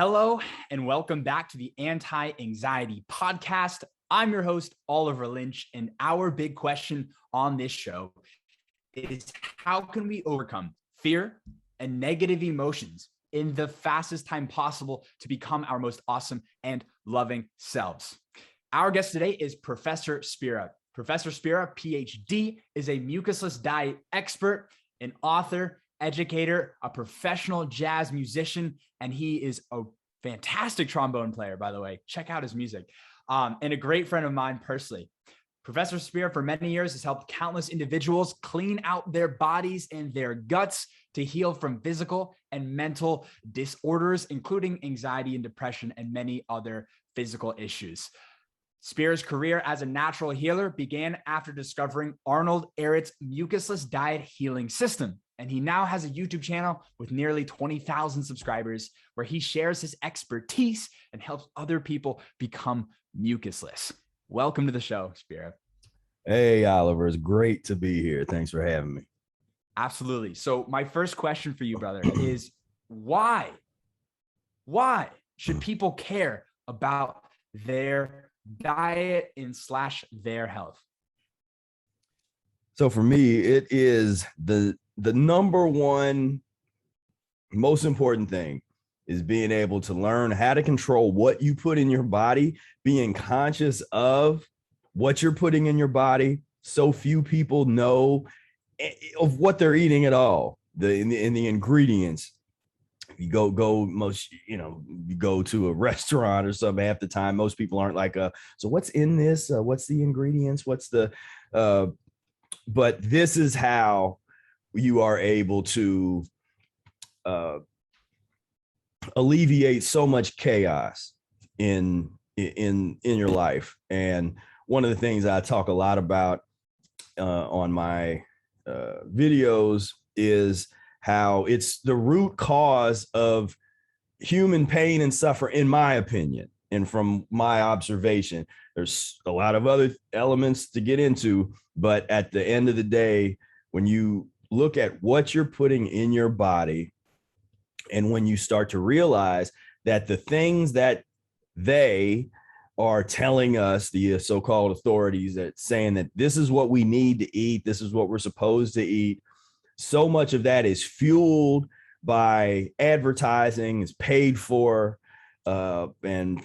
Hello, and welcome back to the Anti-Anxiety Podcast. I'm your host, Oliver Lynch, and our big question on this show is how can we overcome fear and negative emotions in the fastest time possible to become our most awesome and loving selves? Our guest today is Professor Spira. Professor Spira, PhD, is a mucusless diet expert, an author, educator, a professional jazz musician, and he is a fantastic trombone player, by the way. Check out his music. And a great friend of mine personally. Professor Spira, for many years, has helped countless individuals clean out their bodies and their guts to heal from physical and mental disorders, including anxiety and depression and many other physical issues. Spira's career as a natural healer began after discovering Arnold Ehret's mucusless diet healing system. And he now has a YouTube channel with nearly 20,000 subscribers where he shares his expertise and helps other people become mucusless. Welcome to the show, Spira. Hey, Oliver. It's great to be here. Thanks for having me. Absolutely. So my first question for you, brother, is why should people care about their diet and / their health? So for me, it is the number one most important thing is being able to learn how to control what you put in your body, being conscious of what you're putting in your body. So few people know of what they're eating at all. In the ingredients. You go to a restaurant or something, half the time most people aren't like, so what's in this? What's the ingredients? What's the but this is how you are able to alleviate so much chaos in your life. And one of the things I talk a lot about on my videos is how it's the root cause of human pain and suffering, in my opinion, and from my observation. There's a lot of other elements to get into, but at the end of the day, when you look at what you're putting in your body, and when you start to realize that the things that they are telling us, the so-called authorities, that saying that this is what we need to eat, this is what we're supposed to eat, so much of that is fueled by advertising, is paid for, and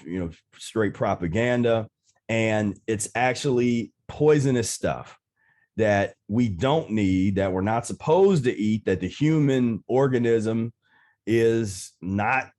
straight propaganda, and it's actually poisonous stuff that we don't need, that we're not supposed to eat, that the human organism is not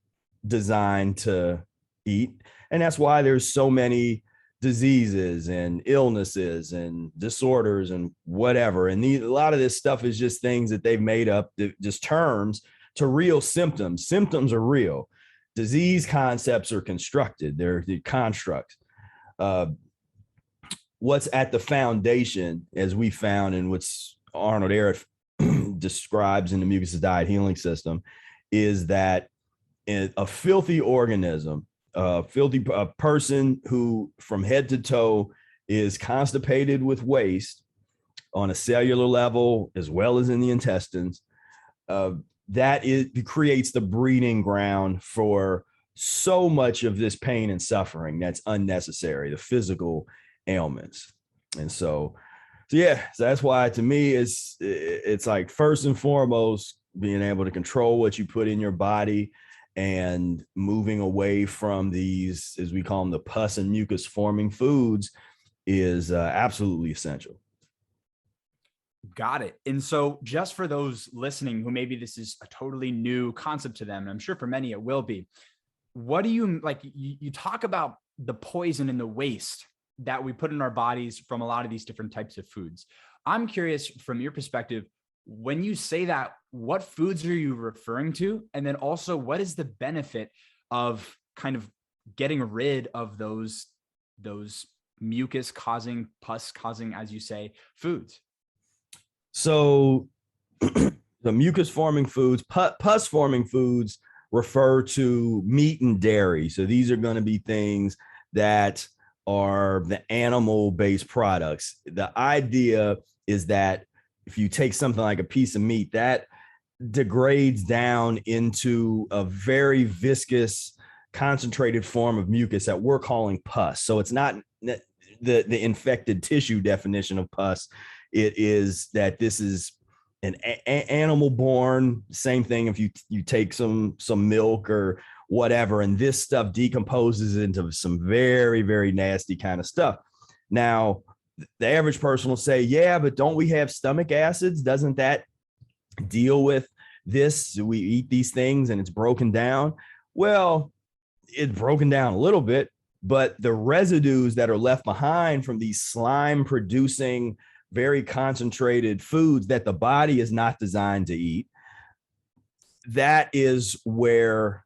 designed to eat. And that's why there's so many diseases and illnesses and disorders and whatever. And a lot of this stuff is just things that they've made up, just terms to real symptoms. Symptoms are real. Disease concepts are constructed. They're the constructs. What's at the foundation, as we found, and what's Arnold Ehret describes in the mucusless diet healing system, is that a filthy organism, a person who from head to toe is constipated with waste on a cellular level as well as in the intestines, creates the breeding ground for so much of this pain and suffering that's unnecessary, the physical ailments. And so that's why, to me, it's like, first and foremost, being able to control what you put in your body and moving away from these, as we call them, the pus and mucus forming foods, is absolutely essential. Got it. And so just for those listening who maybe this is a totally new concept to them, and I'm sure for many it will be, what do you like? You talk about the poison and the waste that we put in our bodies from a lot of these different types of foods. I'm curious, from your perspective, when you say that, what foods are you referring to? And then also, what is the benefit of kind of getting rid of those mucus causing, pus causing, as you say, foods? So the mucus forming foods, pus forming foods refer to meat and dairy. So these are going to be things that are the animal based products. The idea is that if you take something like a piece of meat, that degrades down into a very viscous concentrated form of mucus that we're calling pus. So it's not the infected tissue definition of pus. It is that this is an animal born, same thing. If you take some milk or whatever, and this stuff decomposes into some very, very nasty kind of stuff. Now, the average person will say, yeah, but don't we have stomach acids? Doesn't that deal with this? We eat these things and it's broken down. Well, it's broken down a little bit, but the residues that are left behind from these slime producing, very concentrated foods that the body is not designed to eat, that is where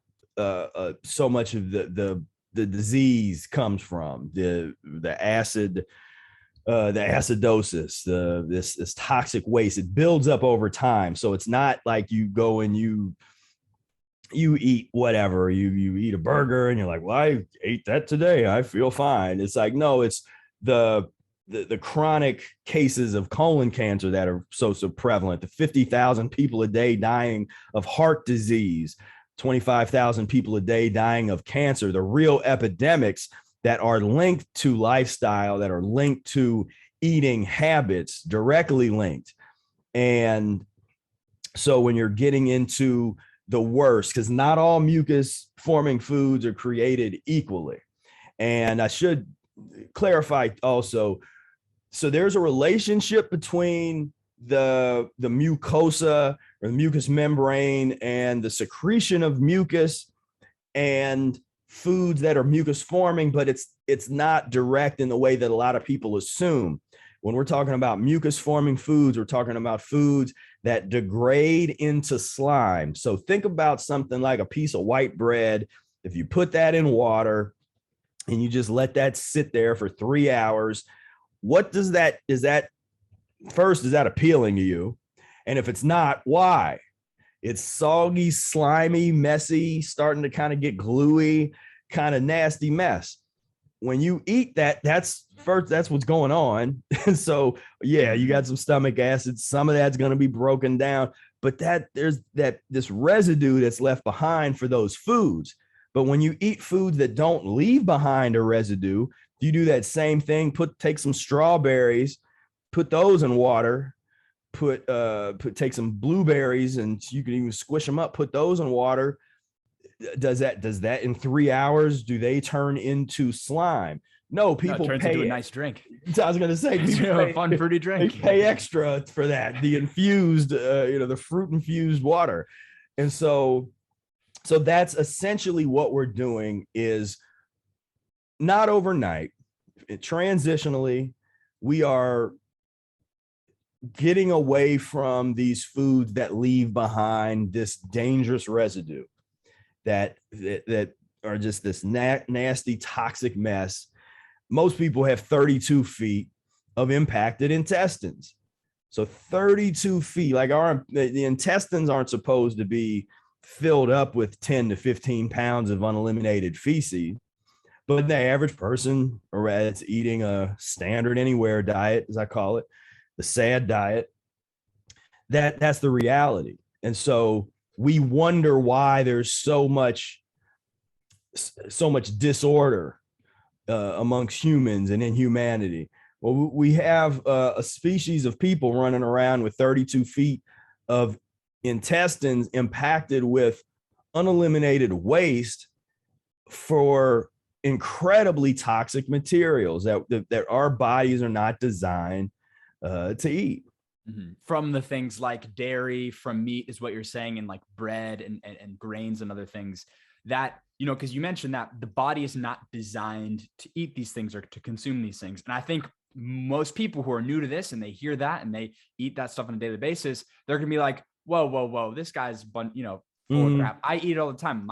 so much of the disease comes from. The acid, the acidosis, this toxic waste. It builds up over time. So it's not like you go and you eat whatever, you eat a burger and you're like, well, I ate that today, I feel fine. It's like, no, it's the chronic cases of colon cancer that are so prevalent, the 50,000 people a day dying of heart disease, 25,000 people a day dying of cancer, the real epidemics that are linked to lifestyle, that are linked to eating habits, directly linked. And so when you're getting into the worst, because not all mucus forming foods are created equally. And I should clarify also, so there's a relationship between the mucosa or the mucous membrane and the secretion of mucus and foods that are mucus forming, but it's not direct in the way that a lot of people assume. When we're talking about mucus forming foods, we're talking about foods that degrade into slime. So think about something like a piece of white bread. If you put that in water and you just let that sit there for 3 hours, what does that, is that appealing to you? And if it's not, why? It's soggy, slimy, messy, starting to kind of get gluey, kind of nasty mess. When you eat that, that's what's going on. And so, yeah, you got some stomach acid. Some of that's going to be broken down, but there's this residue that's left behind for those foods. But when you eat foods that don't leave behind a residue, you do that same thing. Take some strawberries, put those in water, take some blueberries, and you can even squish them up, put those in water. Does that in 3 hours, do they turn into slime? No, people turns pay into a nice drink. I was going to say, a fun fruity drink. They pay extra for that, the infused, the fruit infused water. And so that's essentially what we're doing, is not overnight, transitionally, we are getting away from these foods that leave behind this dangerous residue that are just this nasty, toxic mess. Most people have 32 feet of impacted intestines. So 32 feet, like the intestines aren't supposed to be filled up with 10 to 15 pounds of uneliminated feces, but the average person that's eating a standard anywhere diet, as I call it, the SAD diet, that's the reality. And so we wonder why there's so much disorder amongst humans and in humanity. Well, we have a species of people running around with 32 feet of intestines impacted with uneliminated waste for incredibly toxic materials that our bodies are not designed to eat. Mm-hmm. From the things like dairy, from meat is what you're saying, and like bread and grains and other things that, because you mentioned that the body is not designed to eat these things or to consume these things. And I think most people who are new to this and they hear that and they eat that stuff on a daily basis, they're going to be like, whoa, this guy's, full of crap. I eat it all the time.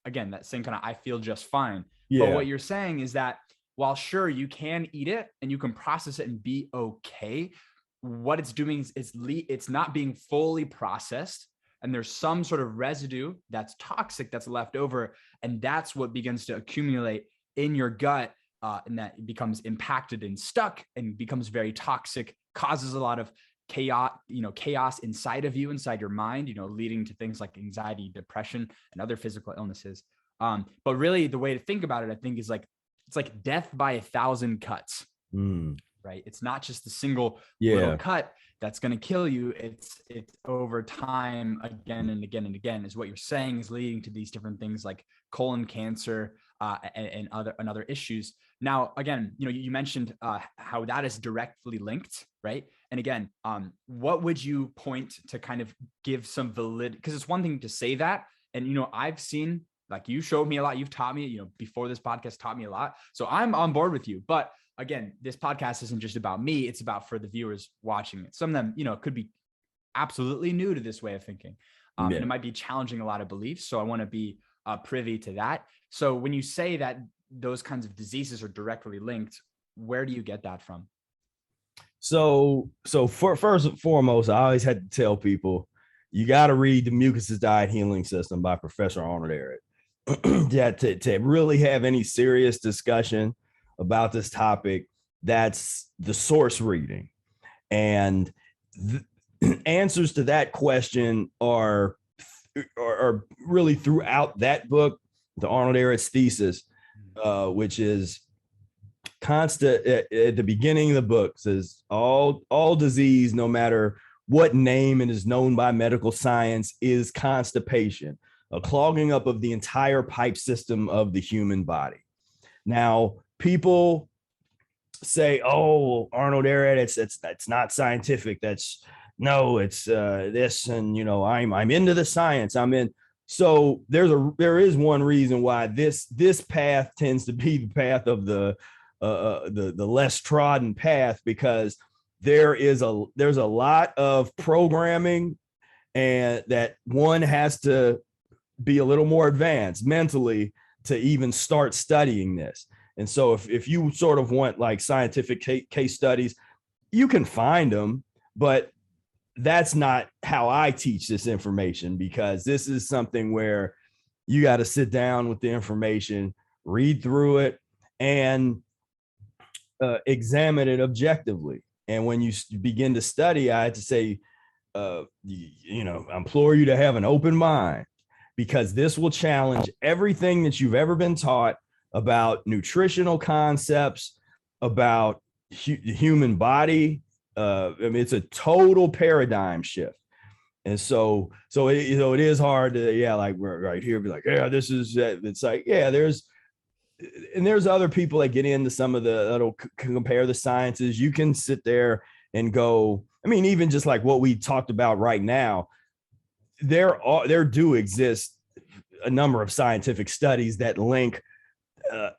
Again, that same kind of, I feel just fine. Yeah. But what you're saying is that while sure, you can eat it and you can process it and be okay, what it's doing is it's not being fully processed, and there's some sort of residue that's toxic that's left over, and that's what begins to accumulate in your gut, and that it becomes impacted and stuck and becomes very toxic, causes a lot of chaos inside of you, inside your mind, leading to things like anxiety, depression, and other physical illnesses. But really the way to think about it, I think, is like, it's like death by 1,000 cuts, right? It's not just a single little cut that's going to kill you. It's over time, again and again and again, is what you're saying, is leading to these different things like colon cancer and other issues. Now, again, you mentioned how that is directly linked, right? And again, what would you point to kind of give some validity? Because it's one thing to say that, and I've seen, like, you showed me a lot, you've taught me, before this podcast taught me a lot, so I'm on board with you. But again, this podcast isn't just about me, it's about for the viewers watching it. Some of them, could be absolutely new to this way of thinking, and it might be challenging a lot of beliefs. So I want to be privy to that. So when you say that those kinds of diseases are directly linked, where do you get that from? So for first and foremost, I always had to tell people, you got to read The Mucus Diet Healing System by Professor Arnold Ehret. Yeah, to really have any serious discussion about this topic, that's the source reading. And the answers to that question are really throughout that book, the Arnold Ehret's thesis, which is constant at the beginning of the book, says all disease, no matter what name it is known by medical science, is constipation, a clogging up of the entire pipe system of the human body. Now, people say, "Oh, Arnold Ehret, that's not scientific. It's this, and I'm into the science. I'm in." So there is one reason why this path tends to be the path of the less trodden path, because there's a lot of programming, and that one has to be a little more advanced mentally to even start studying this. And so if you sort of want like scientific case studies, you can find them, but that's not how I teach this information, because this is something where you got to sit down with the information, read through it, and examine it objectively. And when you begin to study, I had to say, I implore you to have an open mind, because this will challenge everything that you've ever been taught about nutritional concepts, about the human body. It's a total paradigm shift. And so it is hard to, like right here, be like, this is, it's like, there's other people that get into some of that'll compare the sciences. You can sit there and go, even just like what we talked about right now, there do exist a number of scientific studies that link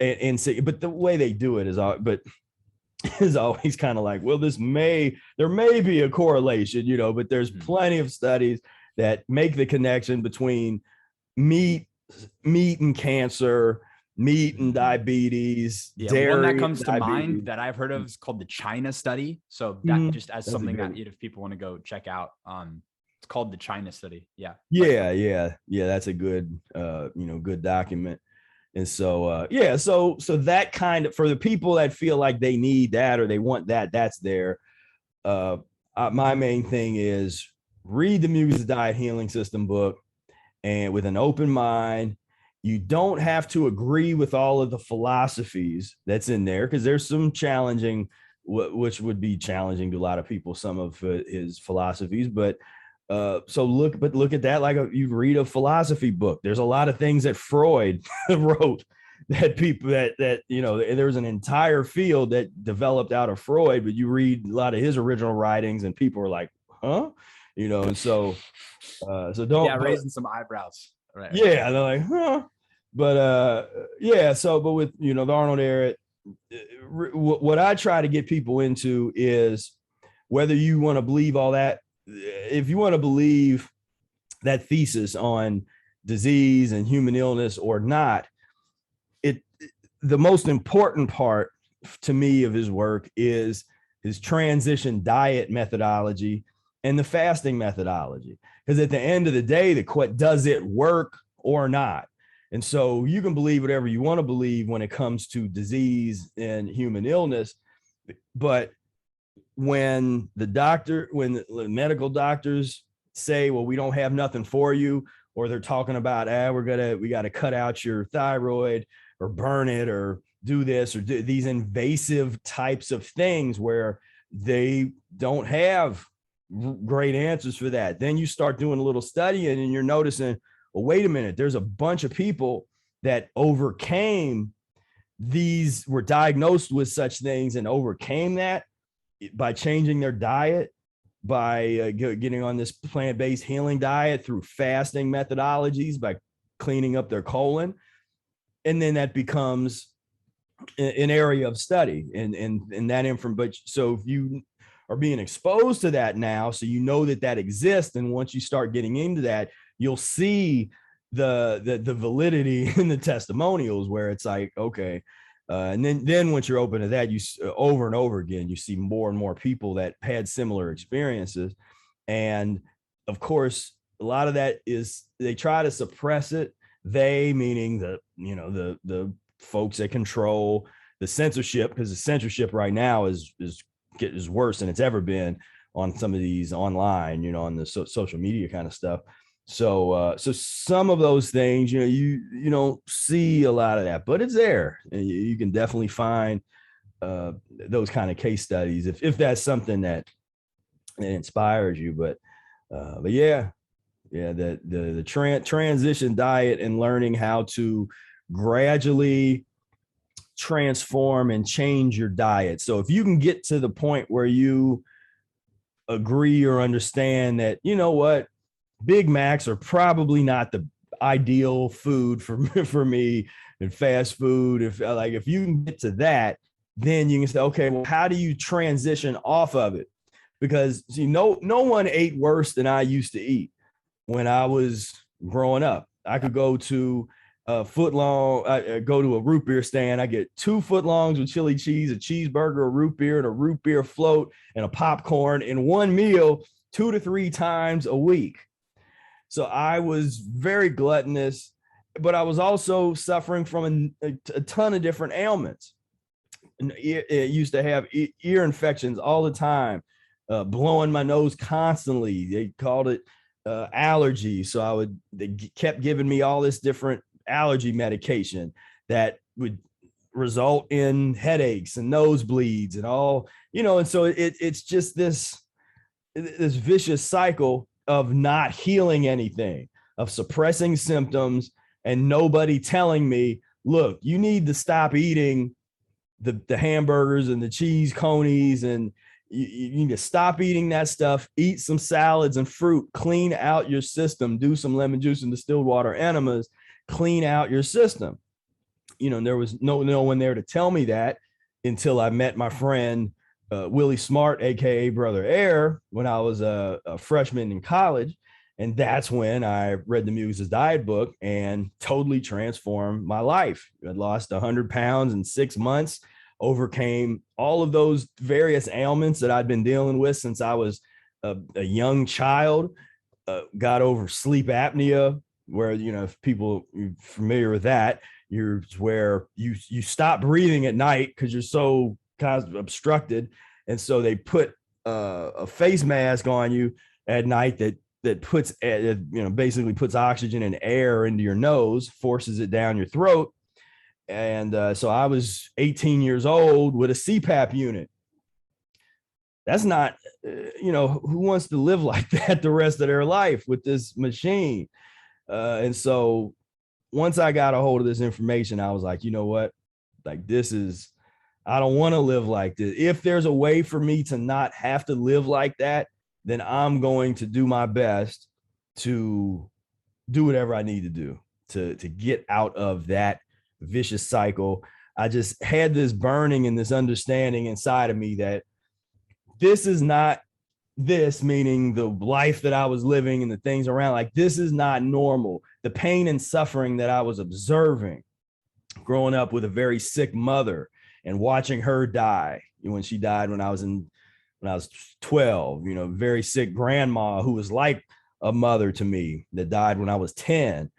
and say, but the way they do it is always kind of like, well, there may be a correlation, but there's plenty of studies that make the connection between meat and cancer, meat and diabeets, dairy. One that comes to mind that I've heard of is called the China study. So that just as something that if people want to go check out, it's called the China study. Yeah. That's a good, good document. And so, so that kind of, for the people that feel like they need that or they want that, that's there. My main thing is read the Mucus Diet Healing System book, and with an open mind. You don't have to agree with all of the philosophies that's in there, because there's some challenging, which would be challenging to a lot of people, some of his philosophies. But look at that like you read a philosophy book. There's a lot of things that Freud wrote that people that there's an entire field that developed out of Freud, but you read a lot of his original writings and people are like, huh? And so don't raising some eyebrows. Right. Yeah, they're like, huh? But but with the Arnold Ehret, what I try to get people into is, whether you want to believe all that, if you want to believe that thesis on disease and human illness or not, the most important part to me of his work is his transition diet methodology and the fasting methodology. Because at the end of the day, does it work or not? And so you can believe whatever you want to believe when it comes to disease and human illness, but when the medical doctors say, well, we don't have nothing for you, or they're talking about, we got to cut out your thyroid or burn it or do this or do these invasive types of things where they don't have great answers for that. Then you start doing a little studying and you're noticing, well, wait a minute, there's a bunch of people that overcame these, were diagnosed with such things and overcame that by changing their diet, by getting on this plant-based healing diet through fasting methodologies, by cleaning up their colon. And then that becomes an area of study and that information. But so if you are being exposed to that now, so you know that exists, and once you start getting into that, you'll see the validity in the testimonials, where it's like, okay, and then once you're open to that, you over and over again, you see more and more people that had similar experiences. And of course, a lot of that is they try to suppress it. They, meaning the folks that control the censorship, because the censorship right now is worse than it's ever been on some of these online, on the social media kind of stuff. So some of those things, you don't see a lot of that, but it's there. And you can definitely find those kind of case studies if that's something that inspires you. But yeah, the transition diet and learning how to gradually transform and change your diet. So if you can get to the point where you agree or understand that, what, Big Macs are probably not the ideal food for me, and fast food. If you can get to that, then you can say, okay, well, how do you transition off of it? Because no one ate worse than I used to eat when I was growing up. I could go to a foot-long, I go to a root beer stand. I get 2 footlongs with chili cheese, a cheeseburger, a root beer, and a root beer float, and a popcorn in one meal 2 to 3 times a week. So I was very gluttonous, but I was also suffering from a ton of different ailments. And it used to have ear infections all the time, blowing my nose constantly. They called it allergy. So they kept giving me all this different allergy medication that would result in headaches and nosebleeds and all, and so it's just this vicious cycle of not healing anything, of suppressing symptoms, and nobody telling me, look, you need to stop eating the hamburgers and the cheese conies, and you need to stop eating that stuff, eat some salads and fruit, clean out your system, do some lemon juice and distilled water enemas, clean out your system. There was no one there to tell me that until I met my friend Willie Smart, aka Brother Air, when I was a freshman in college. And that's when I read the Mucus diet book and totally transformed my life. I lost 100 pounds in 6 months, overcame all of those various ailments that I'd been dealing with since I was a young child, got over sleep apnea, where, if people are familiar with that, where you stop breathing at night because you're so kind of obstructed. And so they put a face mask on you at night that puts, basically puts oxygen and air into your nose, forces it down your throat. And so I was 18 years old with a CPAP unit. That's not, who wants to live like that the rest of their life with this machine? And so once I got a hold of this information, I was like, you know what? Like, I don't want to live like this. If there's a way for me to not have to live like that, then I'm going to do my best to do whatever I need to do to get out of that vicious cycle. I just had this burning and this understanding inside of me that this is not this, meaning the life that I was living and the things around, like, this is not normal. The pain and suffering that I was observing growing up with a very sick mother and watching her die when she died when I was 12, very sick grandma who was like a mother to me that died when I was 10.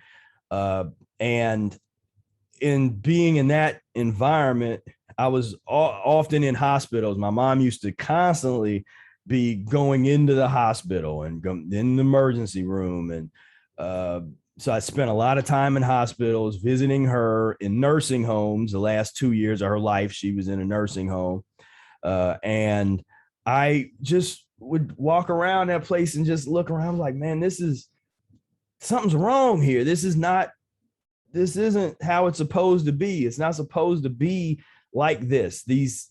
And in being in that environment, I was often in hospitals. My mom used to constantly be going into the hospital and go in the emergency room. And so I spent a lot of time in hospitals, visiting her in nursing homes. The last 2 years of her life, she was in a nursing home. And I just would walk around that place and just look around like, man, something's wrong here. This isn't how it's supposed to be. It's not supposed to be like this. There's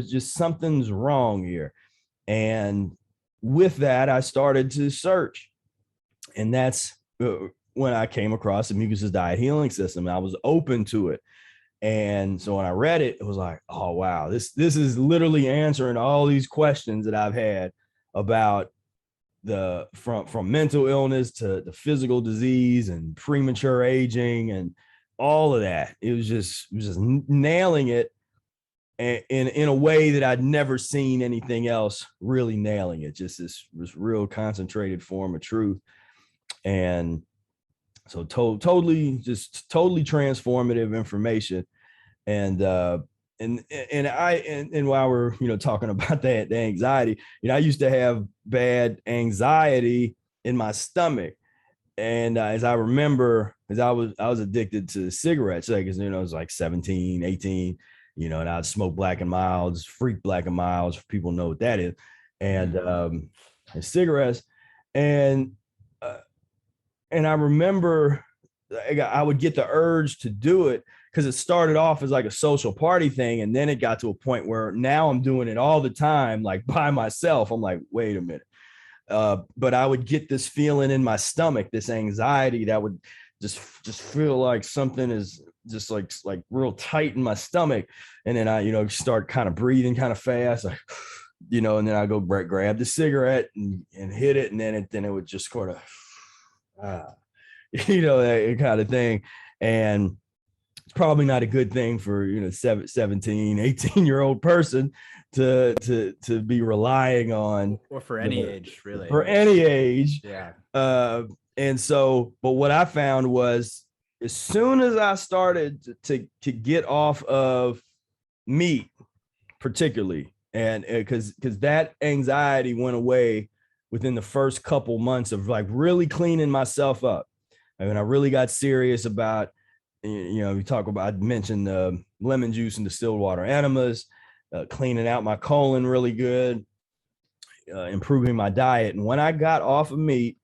just something's wrong here. And with that, I started to search. And that's when I came across the mucusless diet healing system. I was open to it. And so when I read it, it was like, oh, wow, this is literally answering all these questions that I've had about from mental illness to the physical disease and premature aging and all of that. It was just nailing it in a way that I'd never seen anything else really nailing it. Just this real concentrated form of truth. And so totally transformative information. And while we're talking about the anxiety, I used to have bad anxiety in my stomach. And as I remember, because I was addicted to cigarettes, like, I was like 17, 18, and I'd smoke Black and Milds, freak Black and Milds, people know what that is, and cigarettes. And I remember I would get the urge to do it because it started off as like a social party thing. And then it got to a point where now I'm doing it all the time, like by myself. I'm like, wait a minute. But I would get this feeling in my stomach, this anxiety that would just feel like something is just like real tight in my stomach. And then I, start kind of breathing kind of fast, like, and then I go grab the cigarette and hit it. And then it would just sort of, that kind of thing. And it's probably not a good thing for 17, 18-year-old person to be relying on, or for any age, really, for any age. Yeah. And so, but what I found was, as soon as I started to get off of meat, particularly, and because that anxiety went away within the first couple months of like really cleaning myself up. I mean, I really got serious about, I mentioned lemon juice and distilled water enemas, cleaning out my colon really good, improving my diet. And when I got off of meat,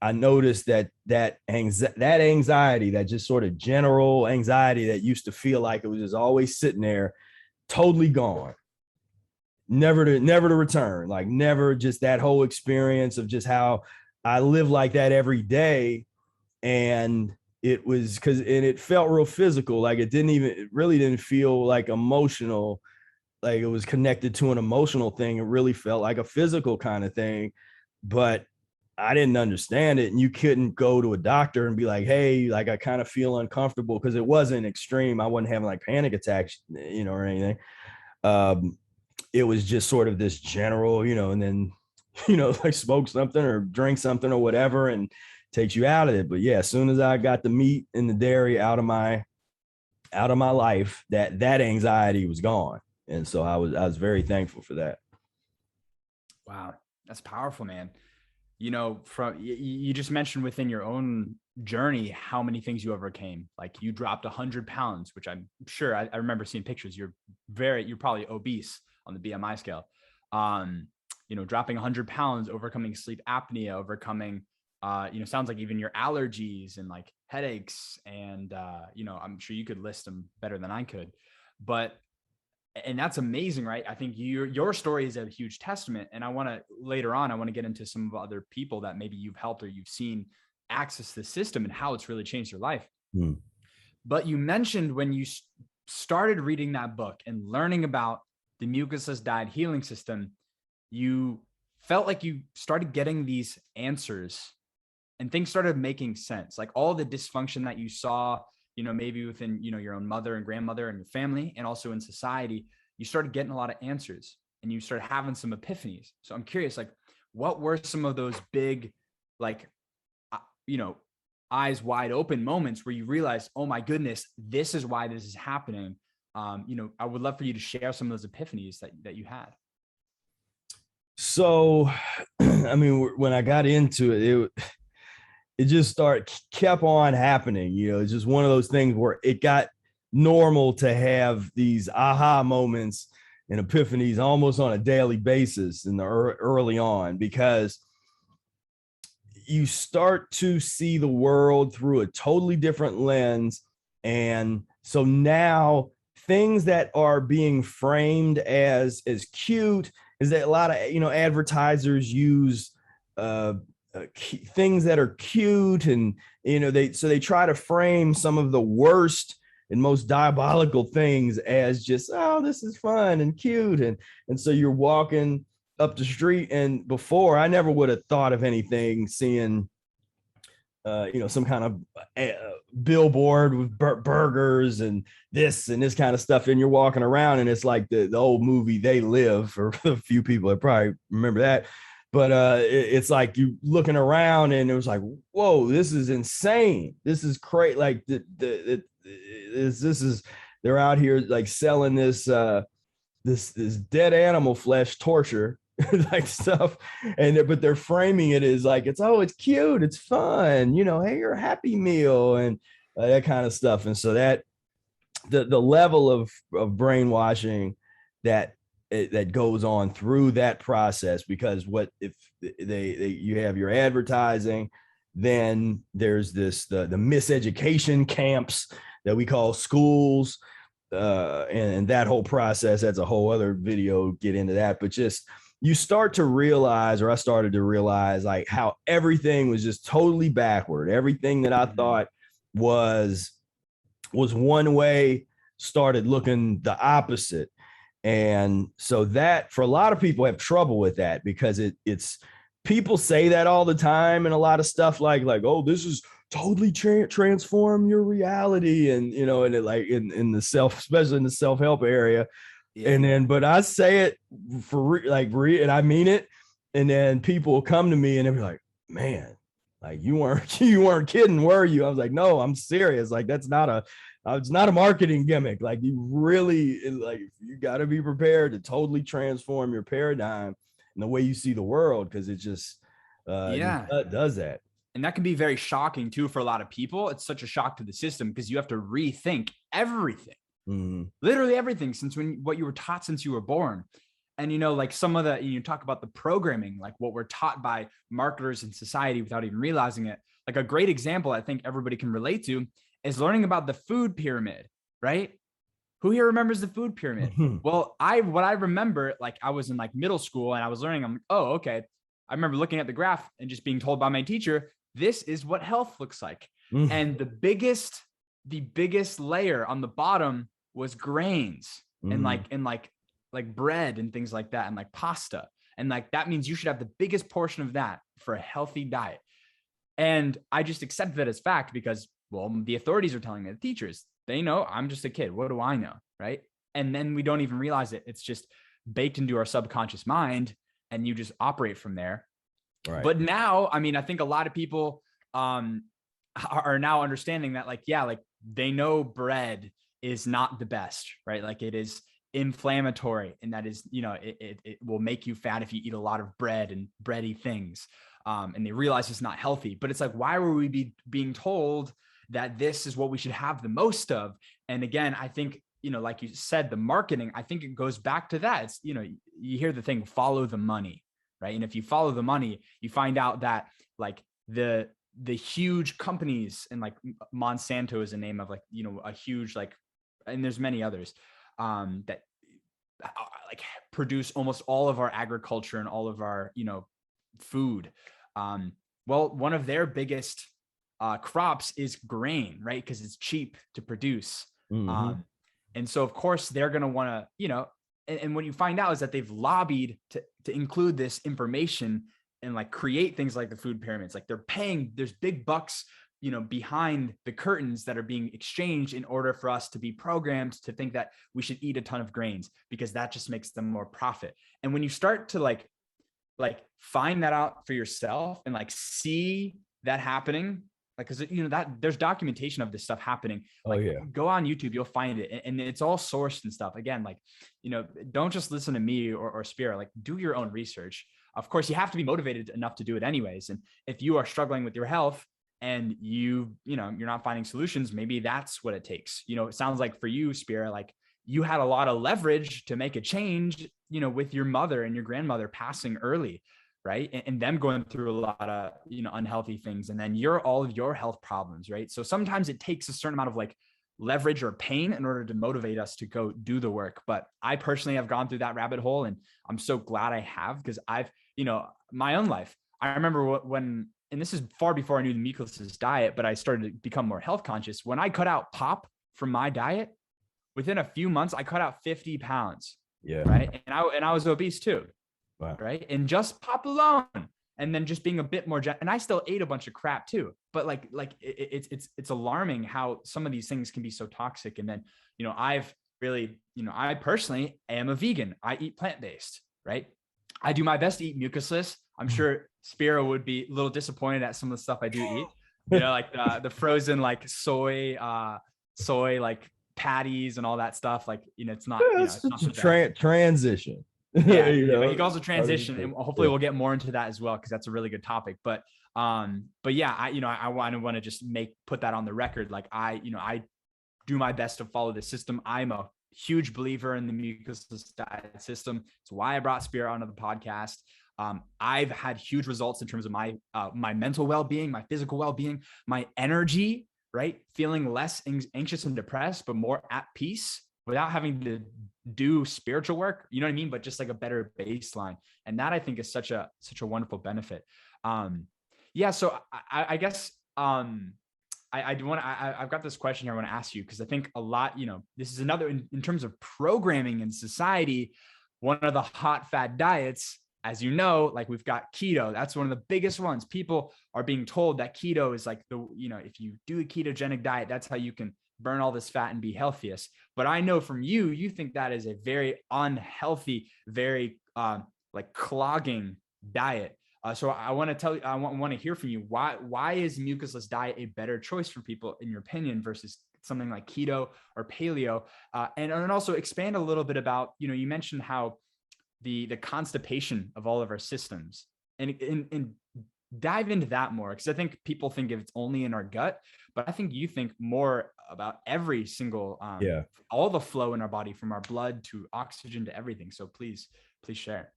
I noticed that anxiety, that just sort of general anxiety that used to feel like it was just always sitting there, totally gone. Never to return, like never, just that whole experience of just how I live like that every day. And it was and it felt real physical. Like it really didn't feel like emotional, like it was connected to an emotional thing. It really felt like a physical kind of thing, but I didn't understand it. And you couldn't go to a doctor and be like, hey, like I kind of feel uncomfortable, because it wasn't extreme. I wasn't having like panic attacks, or anything. It was just sort of this general, and then, like smoke something or drink something or whatever, and takes you out of it. But yeah, as soon as I got the meat and the dairy out of my life, that anxiety was gone. And so I was very thankful for that. Wow. That's powerful, man. You just mentioned within your own journey, how many things you overcame. Like you dropped 100 pounds, which I'm sure I remember seeing pictures. You're probably obese on the BMI scale. Dropping 100 pounds, overcoming sleep apnea, overcoming, sounds like even your allergies and like headaches. And, I'm sure you could list them better than I could, and that's amazing, right? I think your story is a huge testament. And later on, I want to get into some of other people that maybe you've helped or you've seen access the system and how it's really changed your life. But you mentioned when you started reading that book and learning about the mucusless diet healing system, you felt like you started getting these answers and things started making sense. Like all the dysfunction that you saw, maybe within, your own mother and grandmother and your family, and also in society, you started getting a lot of answers and you started having some epiphanies. So I'm curious, like, what were some of those big, like, eyes wide open moments where you realized, oh my goodness, this is why this is happening. I would love for you to share some of those epiphanies that you had. So, I mean, when I got into it, it just kept on happening. It's just one of those things where it got normal to have these aha moments and epiphanies almost on a daily basis in the early on, because you start to see the world through a totally different lens. And so now things that are being framed as cute is that a lot of advertisers use things that are cute, and they try to frame some of the worst and most diabolical things as just, oh, this is fun and cute, and so you're walking up the street, and before I never would have thought of anything seeing some kind of billboard with burgers and this kind of stuff, and you're walking around and it's like the old movie They Live, for a few people that probably remember that, but it's like you looking around and it was like, whoa, this is insane, this is crazy, like this is, they're out here like selling this this dead animal flesh torture like stuff, but they're framing it as like, it's cute, it's fun, hey, you're a Happy Meal, and that kind of stuff. And so that the level of brainwashing that goes on through that process, because what if you have your advertising, then there's the miseducation camps that we call schools, and that whole process, that's a whole other video, get into that. But just, you start to realize, or I started to realize, like how everything was just totally backward. Everything that I thought was one way started looking the opposite. And so that, for a lot of people, have trouble with that, because it's people say that all the time, and a lot of stuff like, oh, this is totally transform your reality, and and it, like in the especially in the self-help area. Yeah. And then, but I say it and I mean it. And then people will come to me and they'll be like, man, like you weren't kidding, were you? I was like, no, I'm serious. Like, it's not a marketing gimmick. Like, you really, like, you got to be prepared to totally transform your paradigm and the way you see the world. Cause it just, it does that. And that can be very shocking too, for a lot of people. It's such a shock to the system because you have to rethink everything. Mm-hmm. Literally everything, since what you were taught since you were born. And like some of the, you talk about the programming, like what we're taught by marketers in society without even realizing it. Like a great example I think everybody can relate to is learning about the food pyramid, right? Who here remembers the food pyramid? Mm-hmm. Well, what I remember, like I was in like middle school and I was learning, I'm like, oh, okay. I remember looking at the graph and just being told by my teacher, this is what health looks like. Mm-hmm. And the biggest layer on the bottom was grains, and like bread and things like that, and like pasta. And like, that means you should have the biggest portion of that for a healthy diet. And I just accepted that as fact because, well, the authorities are telling me, the teachers, they know I'm just a kid. What do I know? Right. And then we don't even realize it. It's just baked into our subconscious mind, and you just operate from there. Right. But now, I mean, I think a lot of people are now understanding that, like, yeah, like they know bread is not the best, right? Like, it is inflammatory, and that is, it will make you fat if you eat a lot of bread and bready things. And they realize it's not healthy, but it's like, why were we being told that this is what we should have the most of? And again, I think, like you said, the marketing, I think it goes back to that. It's, you hear the thing, follow the money, right? And if you follow the money, you find out that like the huge companies, and like Monsanto is a name of like, a huge, like, and there's many others that like produce almost all of our agriculture and all of our, food. Well, one of their biggest crops is grain, right? Because it's cheap to produce. Mm-hmm. And so of course they're going to want to, and what you find out is that they've lobbied to include this information and like create things like the food pyramids. Like, they're paying, there's big bucks, behind the curtains that are being exchanged in order for us to be programmed to think that we should eat a ton of grains, because that just makes them more profit. And when you start to like find that out for yourself and like see that happening, like, cause that there's documentation of this stuff happening. Like, go on YouTube, you'll find it. And it's all sourced and stuff. Again, like, don't just listen to me or Spira, like, do your own research. Of course, you have to be motivated enough to do it anyways. And if you are struggling with your health and you know, you're not finding solutions, maybe that's what it takes. You know, it sounds like for you, Spira, like you had a lot of leverage to make a change, you know, with your mother and your grandmother passing early, right? And them going through a lot of, you know, unhealthy things. And then all of your health problems, right? So sometimes it takes a certain amount of like leverage or pain in order to motivate us to go do the work. But I personally have gone through that rabbit hole, and I'm so glad I have, because I've, you know, my own life. I remember when, and this is far before I knew the mucusless diet, but I started to become more health conscious. When I cut out pop from my diet, within a few months, I cut out 50 pounds. Yeah. Right. And I was obese too. Wow. Right. And just pop alone. And then just being a bit more, and I still ate a bunch of crap too, but it's alarming how some of these things can be so toxic. And then, you know, I've really, you know, I personally am a vegan. I eat plant-based, right? I do my best to eat mucusless. I'm sure Spira would be a little disappointed at some of the stuff I do eat, you know, like the frozen, like soy like patties and all that stuff. Like, you know, it's not, you know, it's not the transition. Yeah, you know, he calls it transition, and hopefully we'll get more into that as well, because that's a really good topic. But yeah, I want to just put that on the record. Like I do my best to follow the system. I'm a huge believer in the mucusless diet system. It's why I brought Spira onto the podcast. I've had huge results in terms of my mental well-being, my physical well-being, my energy, right? Feeling less anxious and depressed, but more at peace without having to do spiritual work, you know what I mean? But just like a better baseline. And that I think is such a wonderful benefit. Yeah. So I guess, I've got this question here I want to ask you, because I think a lot, you know, this is another, in terms of programming in society, one of the hot fad diets, as you know, like we've got keto. That's one of the biggest ones. People are being told that keto is like you know, if you do a ketogenic diet, that's how you can burn all this fat and be healthiest. But I know from you think that is a very unhealthy, very like clogging diet. So I want to tell you, I want to hear from you. Why is mucusless diet a better choice for people, in your opinion, versus something like keto or paleo? And also expand a little bit about, you know, you mentioned how the constipation of all of our systems, and dive into that more, because I think people think it's only in our gut, but I think you think more about every single all the flow in our body, from our blood to oxygen to everything. So please share.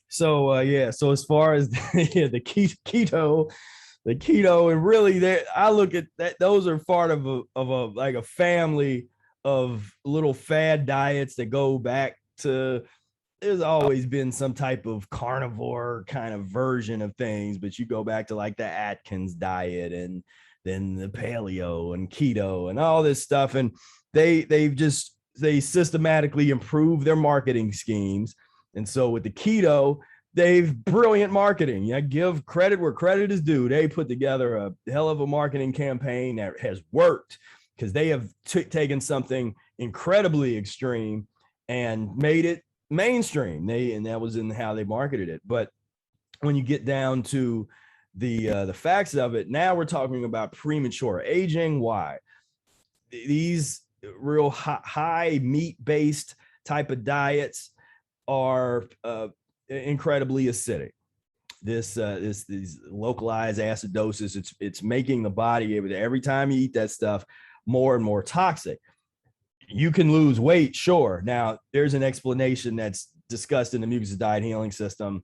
So so as far as the keto, and really I look at that, those are part of a like a family of little fad diets that go back to, there's always been some type of carnivore kind of version of things, but you go back to like the Atkins diet, and then the paleo and keto and all this stuff. And they systematically improve their marketing schemes. And so with the keto, they've brilliant marketing. Yeah, give credit where credit is due. They put together a hell of a marketing campaign that has worked, because they have taken something incredibly extreme and made it mainstream. And that was in how they marketed it. But when you get down to the facts of it, now we're talking about premature aging. Why? These real high meat-based type of diets are incredibly acidic. These localized acidosis, it's making the body able to, every time you eat that stuff, more and more toxic. You can lose weight, sure. Now, there's an explanation that's discussed in the mucusless diet healing system,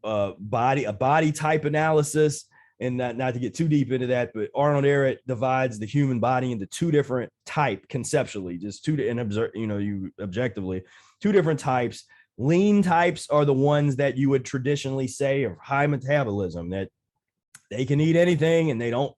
a body type analysis, and not to get too deep into that, but Arnold Ehret divides the human body into two different types conceptually, just two, and observe, you know, you objectively, two different types. Lean types are the ones that you would traditionally say are high metabolism, that they can eat anything and they don't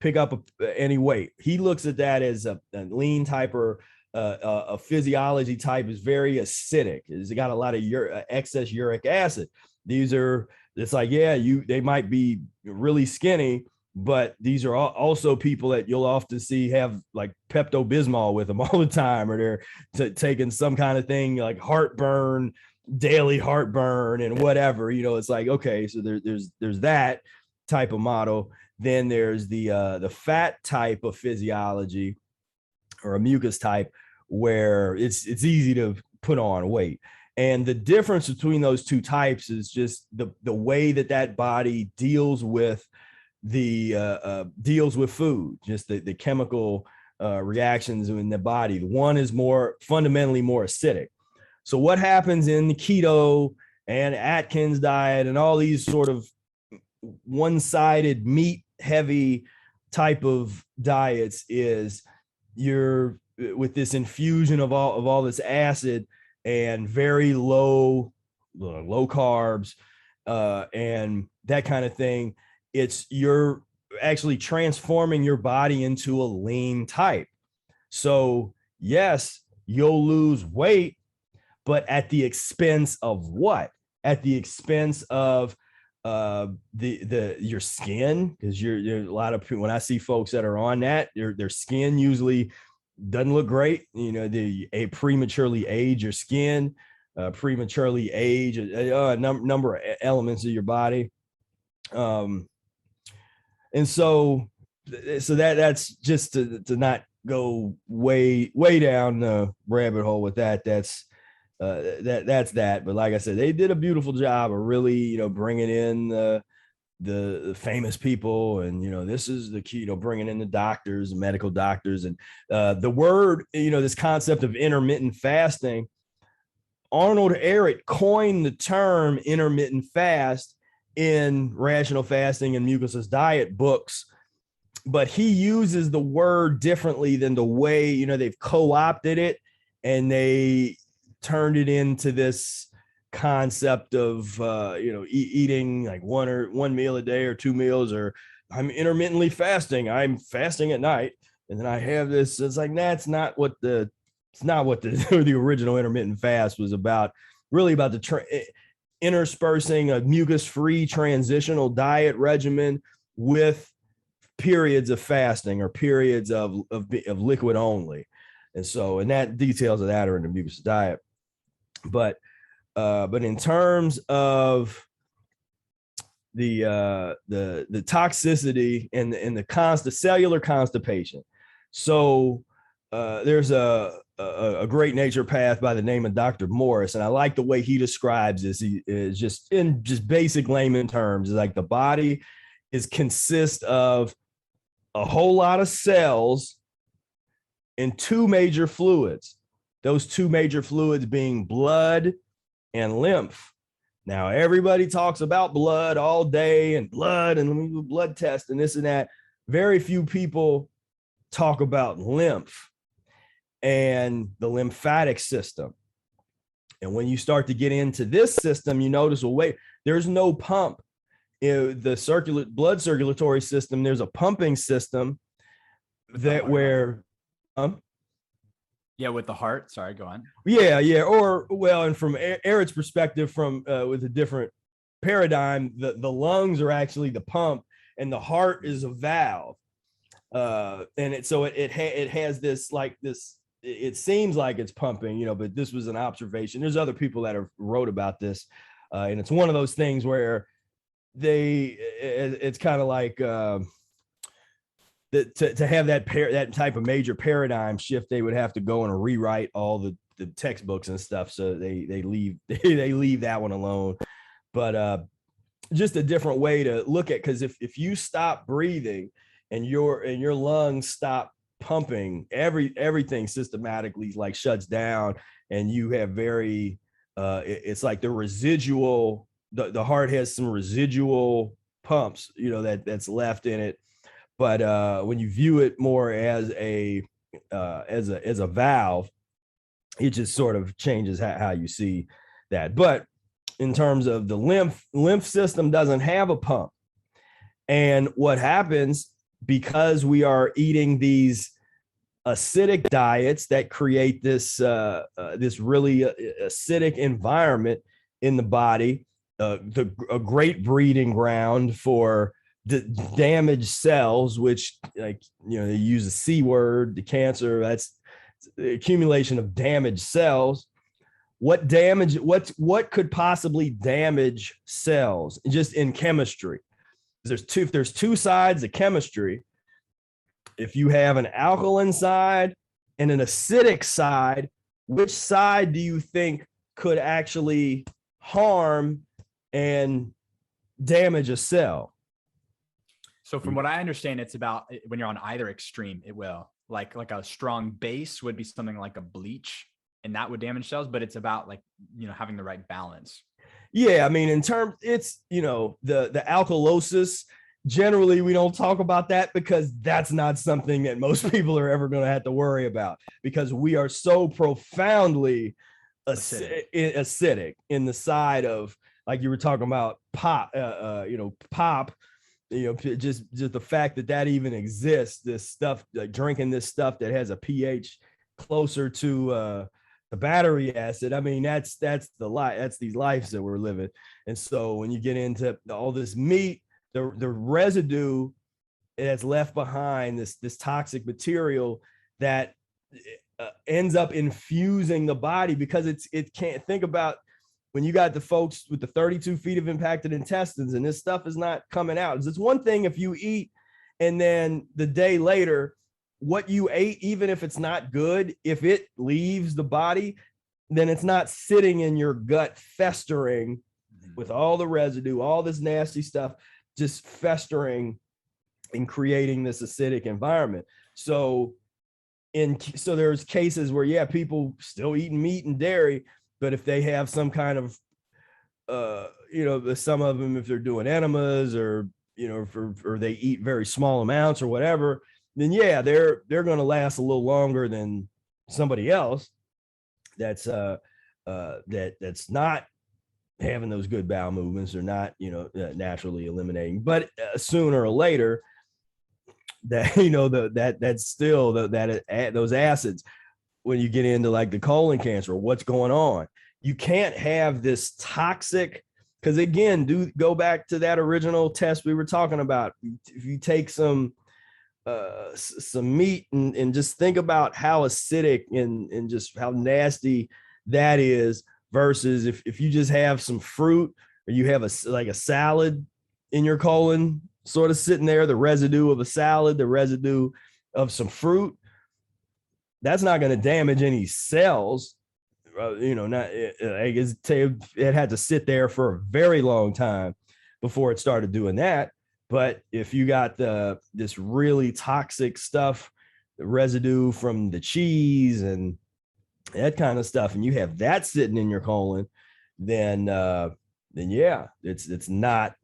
pick up any weight. He looks at that as a lean type, or a physiology type is very acidic. It's got a lot of excess uric acid. It's like, they might be really skinny, but these are also people that you'll often see have like Pepto-Bismol with them all the time, or they're taking some kind of thing like heartburn, daily heartburn and whatever, you know. It's like, okay, so there's that type of model. Then there's the fat type of physiology, or a mucus type, where it's easy to put on weight. And the difference between those two types is just the way that body deals with deals with food, just the chemical reactions in the body. One is more fundamentally more acidic. So what happens in the keto and Atkins diet and all these sort of one-sided meat heavy type of diets is you're with this infusion of all this acid and very low carbs and that kind of thing. You're actually transforming your body into a lean type. So yes, you'll lose weight, but at the expense of what? At the expense of your skin, because you're a lot of people, when I see folks that are on that, their skin usually doesn't look great. You know, they prematurely age your skin, prematurely age a number of elements of your body. And so that's just to not go way down the rabbit hole with that. That's that. But like I said, they did a beautiful job of really, you know, bringing in the famous people, and you know, this is the key, you know, bringing in the doctors, medical doctors, and the word, you know, this concept of intermittent fasting. Arnold Ehret coined the term intermittent fast in Rational Fasting and Mucusless Diet books, but he uses the word differently than the way, you know, they've co-opted it and they turned it into this concept of you know, eating like one meal a day or 2 meals, or I'm intermittently fasting, I'm fasting at night, and then I have this. It's like, that's not what the original intermittent fast was about. Really about the interspersing a mucus-free transitional diet regimen with periods of fasting or periods of liquid only. And so, and that details of that are in the mucus diet. But in terms of the toxicity and the cellular constipation, so there's a great naturopath by the name of Dr. Morris, and I like the way he describes this. He is just in basic layman terms, is like the body consists of a whole lot of cells and 2 major fluids. Those 2 major fluids being blood and lymph. Now, everybody talks about blood all day and blood and let me do a blood test and this and that. Very few people talk about lymph and the lymphatic system. And when you start to get into this system, you notice, well, wait, there's no pump. In the blood circulatory system, there's a pumping system that where yeah, with the heart. Sorry, go on. Yeah. Or, well, and from Ehret's perspective, from with a different paradigm, the lungs are actually the pump and the heart is a valve. And it has this, like this, it seems like it's pumping, you know, but this was an observation. There's other people that have wrote about this. And it's one of those things where it's kind of like, to have that type of major paradigm shift, they would have to go and rewrite all the textbooks and stuff. So they leave that one alone. But just a different way to look at, because if you stop breathing and your lungs stop pumping, everything systematically like shuts down, and you have very it's like the residual. The heart has some residual pumps, you know, that's left in it. But when you view it more as a valve, it just sort of changes how you see that. But in terms of the lymph system doesn't have a pump. And what happens, because we are eating these acidic diets that create this really acidic environment in the body, a great breeding ground for the damaged cells, which, like, you know, they use the C word, the cancer, that's the accumulation of damaged cells. What could possibly damage cells just in chemistry? There's 2 sides of chemistry. If you have an alkaline side and an acidic side, which side do you think could actually harm and damage a cell? So from what I understand, it's about when you're on either extreme, it will like a strong base would be something like a bleach, and that would damage cells, but it's about like, having the right balance. Yeah, I mean, in terms, it's, the alkalosis, generally we don't talk about that because that's not something that most people are ever going to have to worry about, because we are so profoundly acidic in the side of, like you were talking about, pop, just the fact that even exists, this stuff, like drinking this stuff that has a pH closer to the battery acid. I mean, that's these lives that we're living. And so when you get into all this meat, the residue that's left behind, this toxic material that ends up infusing the body, because it can't. Think about when you got the folks with the 32 feet of impacted intestines and this stuff is not coming out. It's one thing if you eat and then the day later, what you ate, even if it's not good, if it leaves the body, then it's not sitting in your gut festering with all the residue, all this nasty stuff, just festering and creating this acidic environment. So there's cases where, people still eating meat and dairy, but if they have some kind of, some of them, if they're doing enemas or, or they eat very small amounts or whatever, then they're going to last a little longer than somebody else that's that's not having those good bowel movements or not, naturally eliminating. But sooner or later, that that's still those acids, when you get into like the colon cancer, what's going on, you can't have this toxic, because again, go back to that original test we were talking about. If you take some meat and just think about how acidic and just how nasty that is, versus if you just have some fruit, or you have a salad in your colon, sort of sitting there, the residue of a salad, the residue of some fruit, that's not going to damage any cells. It had to sit there for a very long time before it started doing that. But if you got this really toxic stuff, the residue from the cheese and that kind of stuff, and you have that sitting in your colon, then it's not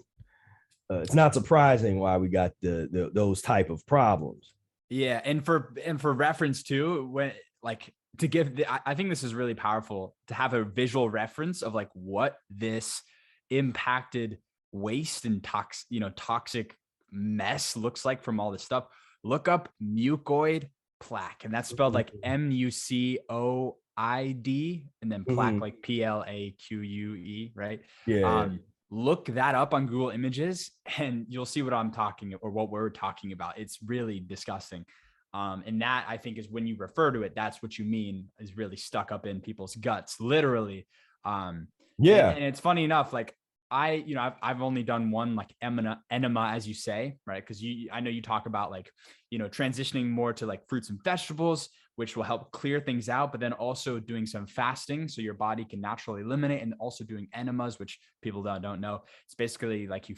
surprising why we got those type of problems. Yeah, and for reference too, when like to give, I think this is really powerful to have a visual reference of like what this impacted waste and toxic mess looks like from all this stuff. Look up mucoid plaque, and that's spelled like MUCOID, and then plaque like PLAQUE, right? Look that up on Google Images and you'll see what I'm talking, or what we're talking about. It's really disgusting. And that, I think, is when you refer to it, that's what you mean, is really stuck up in people's guts, literally. And it's funny enough, like I've only done one like enema, as you say, right? Because I know you talk about like, transitioning more to like fruits and vegetables, which will help clear things out, but then also doing some fasting so your body can naturally eliminate, and also doing enemas, which people don't know. It's basically like you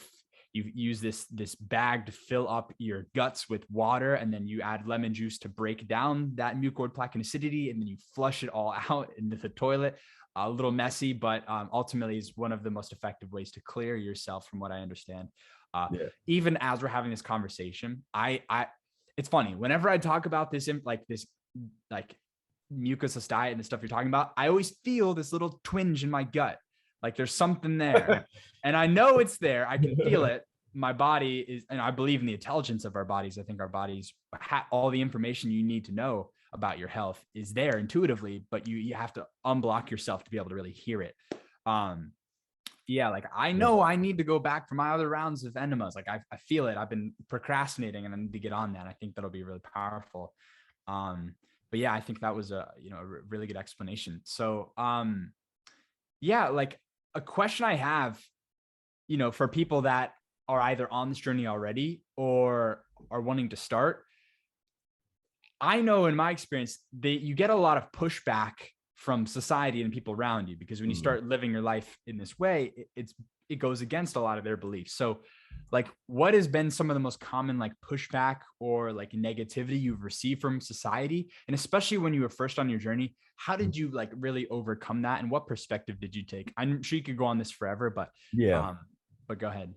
use this bag to fill up your guts with water, and then you add lemon juice to break down that mucoid plaque and acidity, and then you flush it all out into the toilet. A little messy, but ultimately is one of the most effective ways to clear yourself, from what I understand. Even as we're having this conversation, it's funny, whenever I talk about this mucusless diet and the stuff you're talking about, I always feel this little twinge in my gut. Like there's something there and I know it's there. I can feel it. My body is, and I believe in the intelligence of our bodies. I think our bodies all the information you need to know about your health is there intuitively, but you have to unblock yourself to be able to really hear it. Like I know I need to go back for my other rounds of enemas. Like I feel it. I've been procrastinating and I need to get on that. I think that'll be really powerful. But yeah, I think that was a really good explanation. So like a question I have, for people that are either on this journey already or are wanting to start, I know in my experience that you get a lot of pushback from society and people around you, because when you start living your life in this way, it goes against a lot of their beliefs. So like what has been some of the most common like pushback or like negativity you've received from society? And especially when you were first on your journey, how did you like really overcome that? And what perspective did you take? I'm sure you could go on this forever, but go ahead.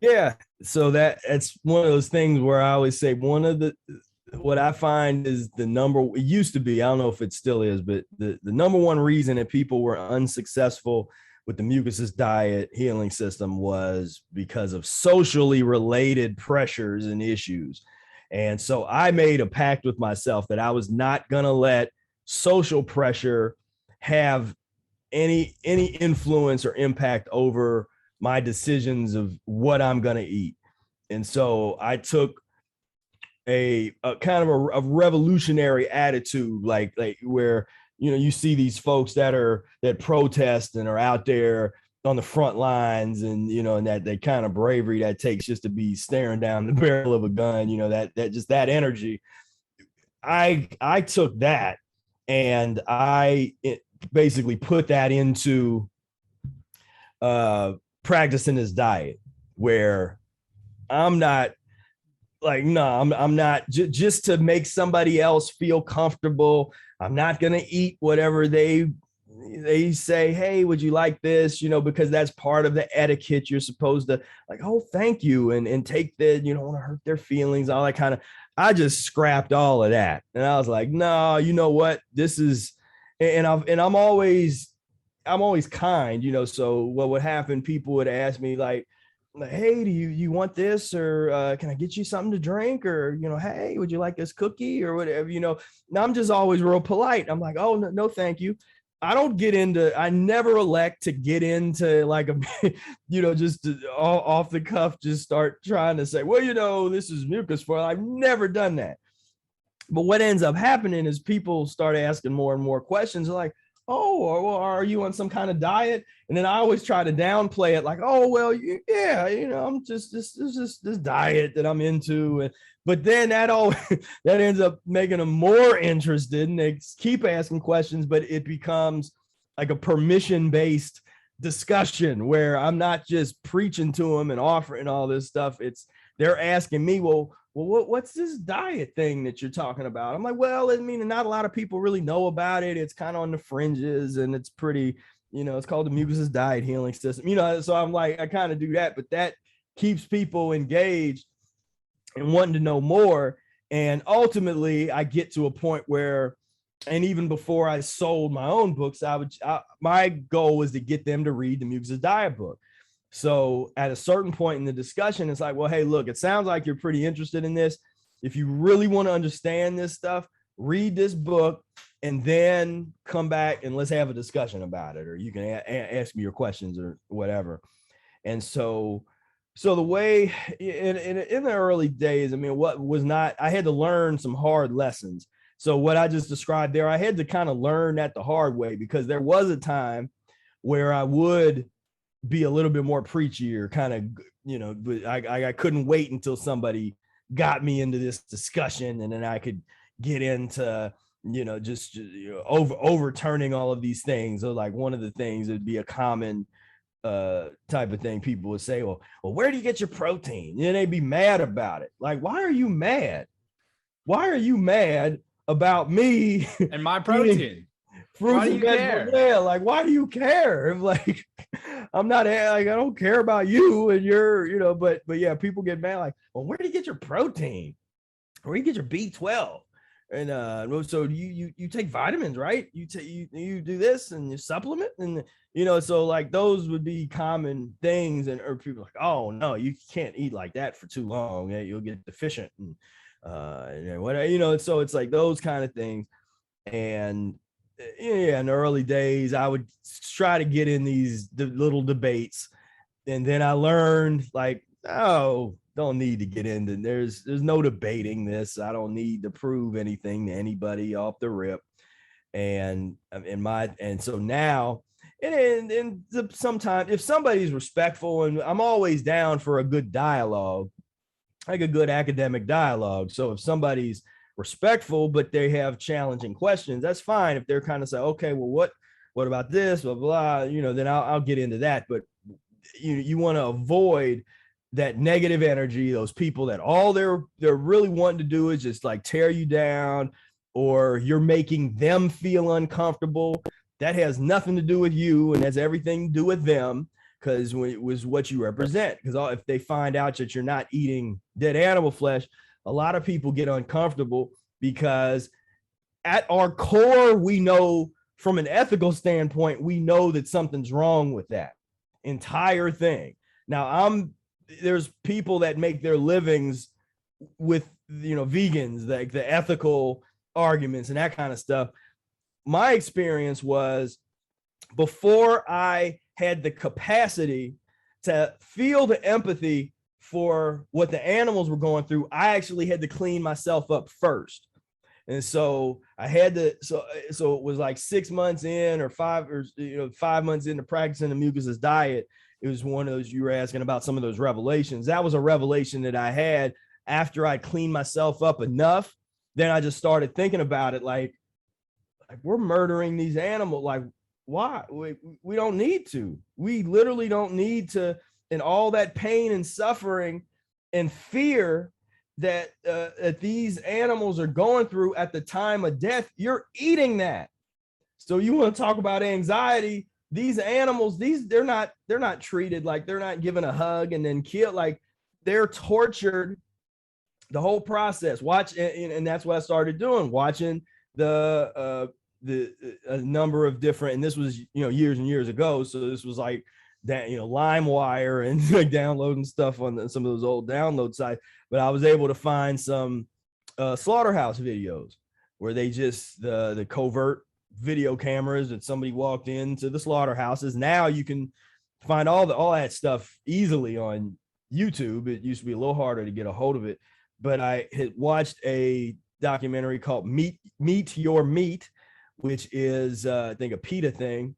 Yeah. So that's one of those things where I always say what I find is it used to be, I don't know if it still is, but the number one reason that people were unsuccessful with the mucusless diet healing system was because of socially related pressures and issues. And so I made a pact with myself that I was not going to let social pressure have any influence or impact over my decisions of what I'm going to eat. And so I took a kind of a revolutionary attitude, like where, you see these folks that protest and are out there on the front lines, and and that kind of bravery that takes just to be staring down the barrel of a gun, that energy. I took that and I basically put that into practicing this diet where I'm not like, no, I'm not just to make somebody else feel comfortable. I'm not going to eat whatever they say, hey, would you like this? Because that's part of the etiquette. You're supposed to like, oh, thank you. And take you don't want to hurt their feelings, all that kind of, I just scrapped all of that. And I was like, no, you know what, this is, and I'm always kind, so what would happen, people would ask me like, hey, do you want this, or can I get you something to drink, or hey, would you like this cookie or whatever, now I'm just always real polite. I'm like, oh, no thank you. I never elect to get into like a just off the cuff just start trying to say, well, this is mucus for, I've never done that. But what ends up happening is people start asking more and more questions like, oh, well, are you on some kind of diet? And then I always try to downplay it like, oh, well, yeah, I'm just this diet that I'm into. But then that ends up making them more interested, and they keep asking questions, but it becomes like a permission-based discussion where I'm not just preaching to them and offering all this stuff. They're asking me, well, what's this diet thing that you're talking about? I'm like, well, I mean, not a lot of people really know about it. It's kind of on the fringes, and it's pretty, it's called the mucusless diet healing system, so I'm like, I kind of do that, but that keeps people engaged and wanting to know more. And ultimately I get to a point where, and even before I sold my own books, my goal was to get them to read the mucusless diet book. So at a certain point in the discussion, it's like, well, hey, look, it sounds like you're pretty interested in this. If you really want to understand this stuff, read this book and then come back and let's have a discussion about it. Or you can ask me your questions or whatever. And so the way in the early days, I mean, I had to learn some hard lessons. So what I just described there, I had to kind of learn that the hard way, because there was a time where I would be a little bit more preachy or kind of, but I couldn't wait until somebody got me into this discussion, and then I could get into, just overturning all of these things. So like one of the things would be a common type of thing. People would say, well, where do you get your protein? And they'd be mad about it. Like, why are you mad? Why are you mad about me and my protein? Fruits and vegetables. Yeah, like, why do you care? Like, I'm not like, I don't care about you and your, but yeah, people get mad like, well, where do you get your protein? Where do you get your B12? And so you take vitamins, right? You do this and you supplement, and so like those would be common things, or people are like, oh no, you can't eat like that for too long, you'll get deficient, and what, so it's like those kind of things. And yeah, in the early days, I would try to get in these little debates, and then I learned like, oh, don't need to get into, there's no debating this. I don't need to prove anything to anybody off the rip. And so now, and sometimes if somebody's respectful, and I'm always down for a good dialogue, like a good academic dialogue. So if somebody's respectful, but they have challenging questions, that's fine. If they're kind of say, okay, well, what about this, blah, blah, then I'll get into that. But you want to avoid that negative energy, those people that all they're really wanting to do is just like tear you down, or you're making them feel uncomfortable. That has nothing to do with you and has everything to do with them, because it was what you represent. Because if they find out that you're not eating dead animal flesh, a lot of people get uncomfortable, because at our core, we know from an ethical standpoint, we know that something's wrong with that entire thing. Now, there's people that make their livings with, vegans, like the ethical arguments and that kind of stuff. My experience was, before I had the capacity to feel the empathy for what the animals were going through, I actually had to clean myself up first. And so I had to, so it was like 6 months in, or 5 months into practicing the mucusless diet. It was one of those, you were asking about some of those revelations. That was a revelation that I had after I cleaned myself up enough. Then I just started thinking about it, like we're murdering these animals. Like, why? We don't need to. We literally don't need to. And all that pain and suffering and fear that these animals are going through at the time of death, you're eating that. So you want to talk about anxiety? These animals, they're not treated, like they're not given a hug and then killed. Like, they're tortured the whole process. And that's what I started doing, watching a number of different, and this was years and years ago. So this was like that, LimeWire and like downloading stuff on some of those old download sites. But I was able to find some slaughterhouse videos where they just the covert video cameras that somebody walked into the slaughterhouses. Now you can find all that stuff easily on YouTube. It used to be a little harder to get a hold of it, but I had watched a documentary called Meet Your Meat, which is I think a PETA thing.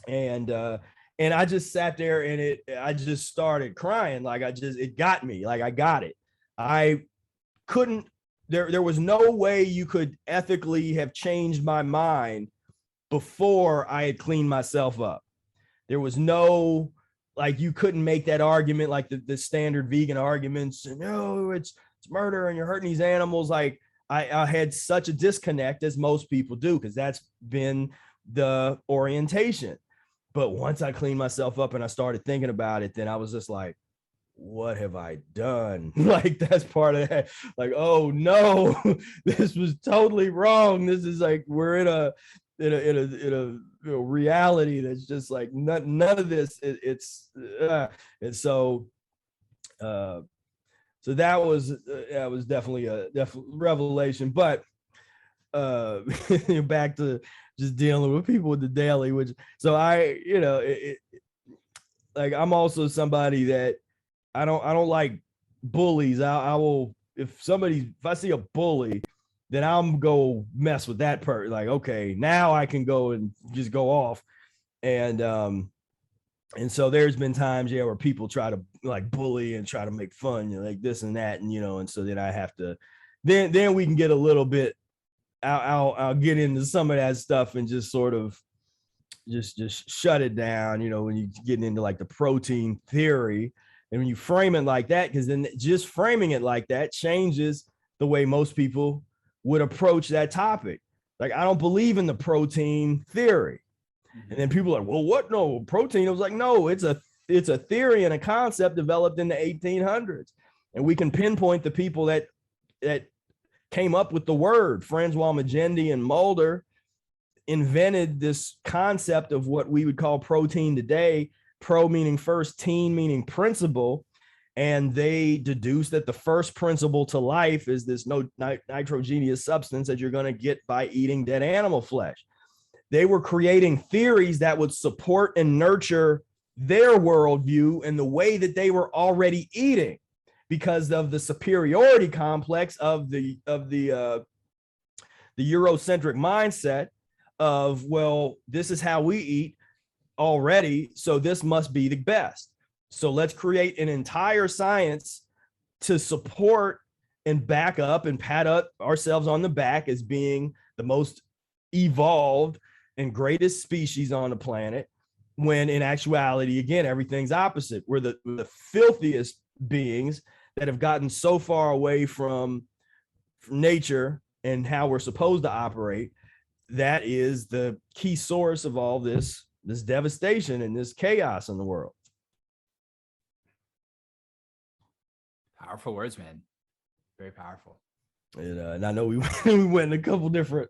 And I just sat there and I just started crying. Like, it got me. Like, I got it. I couldn't, there was no way you could ethically have changed my mind before I had cleaned myself up. There was no, like, you couldn't make that argument, like the standard vegan arguments. No, it's murder and you're hurting these animals. Like, I had such a disconnect, as most people do, because that's been the orientation. But once I cleaned myself up and I started thinking about it, then I was just like, what have I done? Like, that's part of that. Like, oh no, this was totally wrong. This is like, we're in a reality that's just like none of this. And so that was definitely a revelation. But back to just dealing with people with the daily, which, so I, like, I'm also somebody that I don't like bullies. I will, if I see a bully, then I'm go mess with that person. Like, okay, now I can go and just go off. And so there's been times, where people try to like bully and try to make fun, like this and that. And, and so then I have to, then we can get a little bit, I'll get into some of that stuff and just sort of just shut it down, when you get into like the protein theory. And when you frame it like that, because then just framing it like that changes the way most people would approach that topic. Like, I don't believe in the protein theory. And then people are like, well, what? No, protein. I was like, no, it's a theory and a concept developed in the 1800s. And we can pinpoint the people that came up with the word. Francois Magendie and Mulder invented this concept of what we would call protein today. Pro meaning first, teen meaning principle. And they deduced that the first principle to life is this nitrogenous substance that you're going to get by eating dead animal flesh. They were creating theories that would support and nurture their worldview and the way that they were already eating, because of the superiority complex of the Eurocentric mindset of, well, this is how we eat already, so this must be the best. So let's create an entire science to support and back up and pat up ourselves on the back as being the most evolved and greatest species on the planet, when in actuality, again, everything's opposite. We're the filthiest beings that have gotten so far away from nature and how we're supposed to operate. That is the key source of all this devastation and this chaos in the world. Powerful words, man. Very powerful. And I know we went in a couple different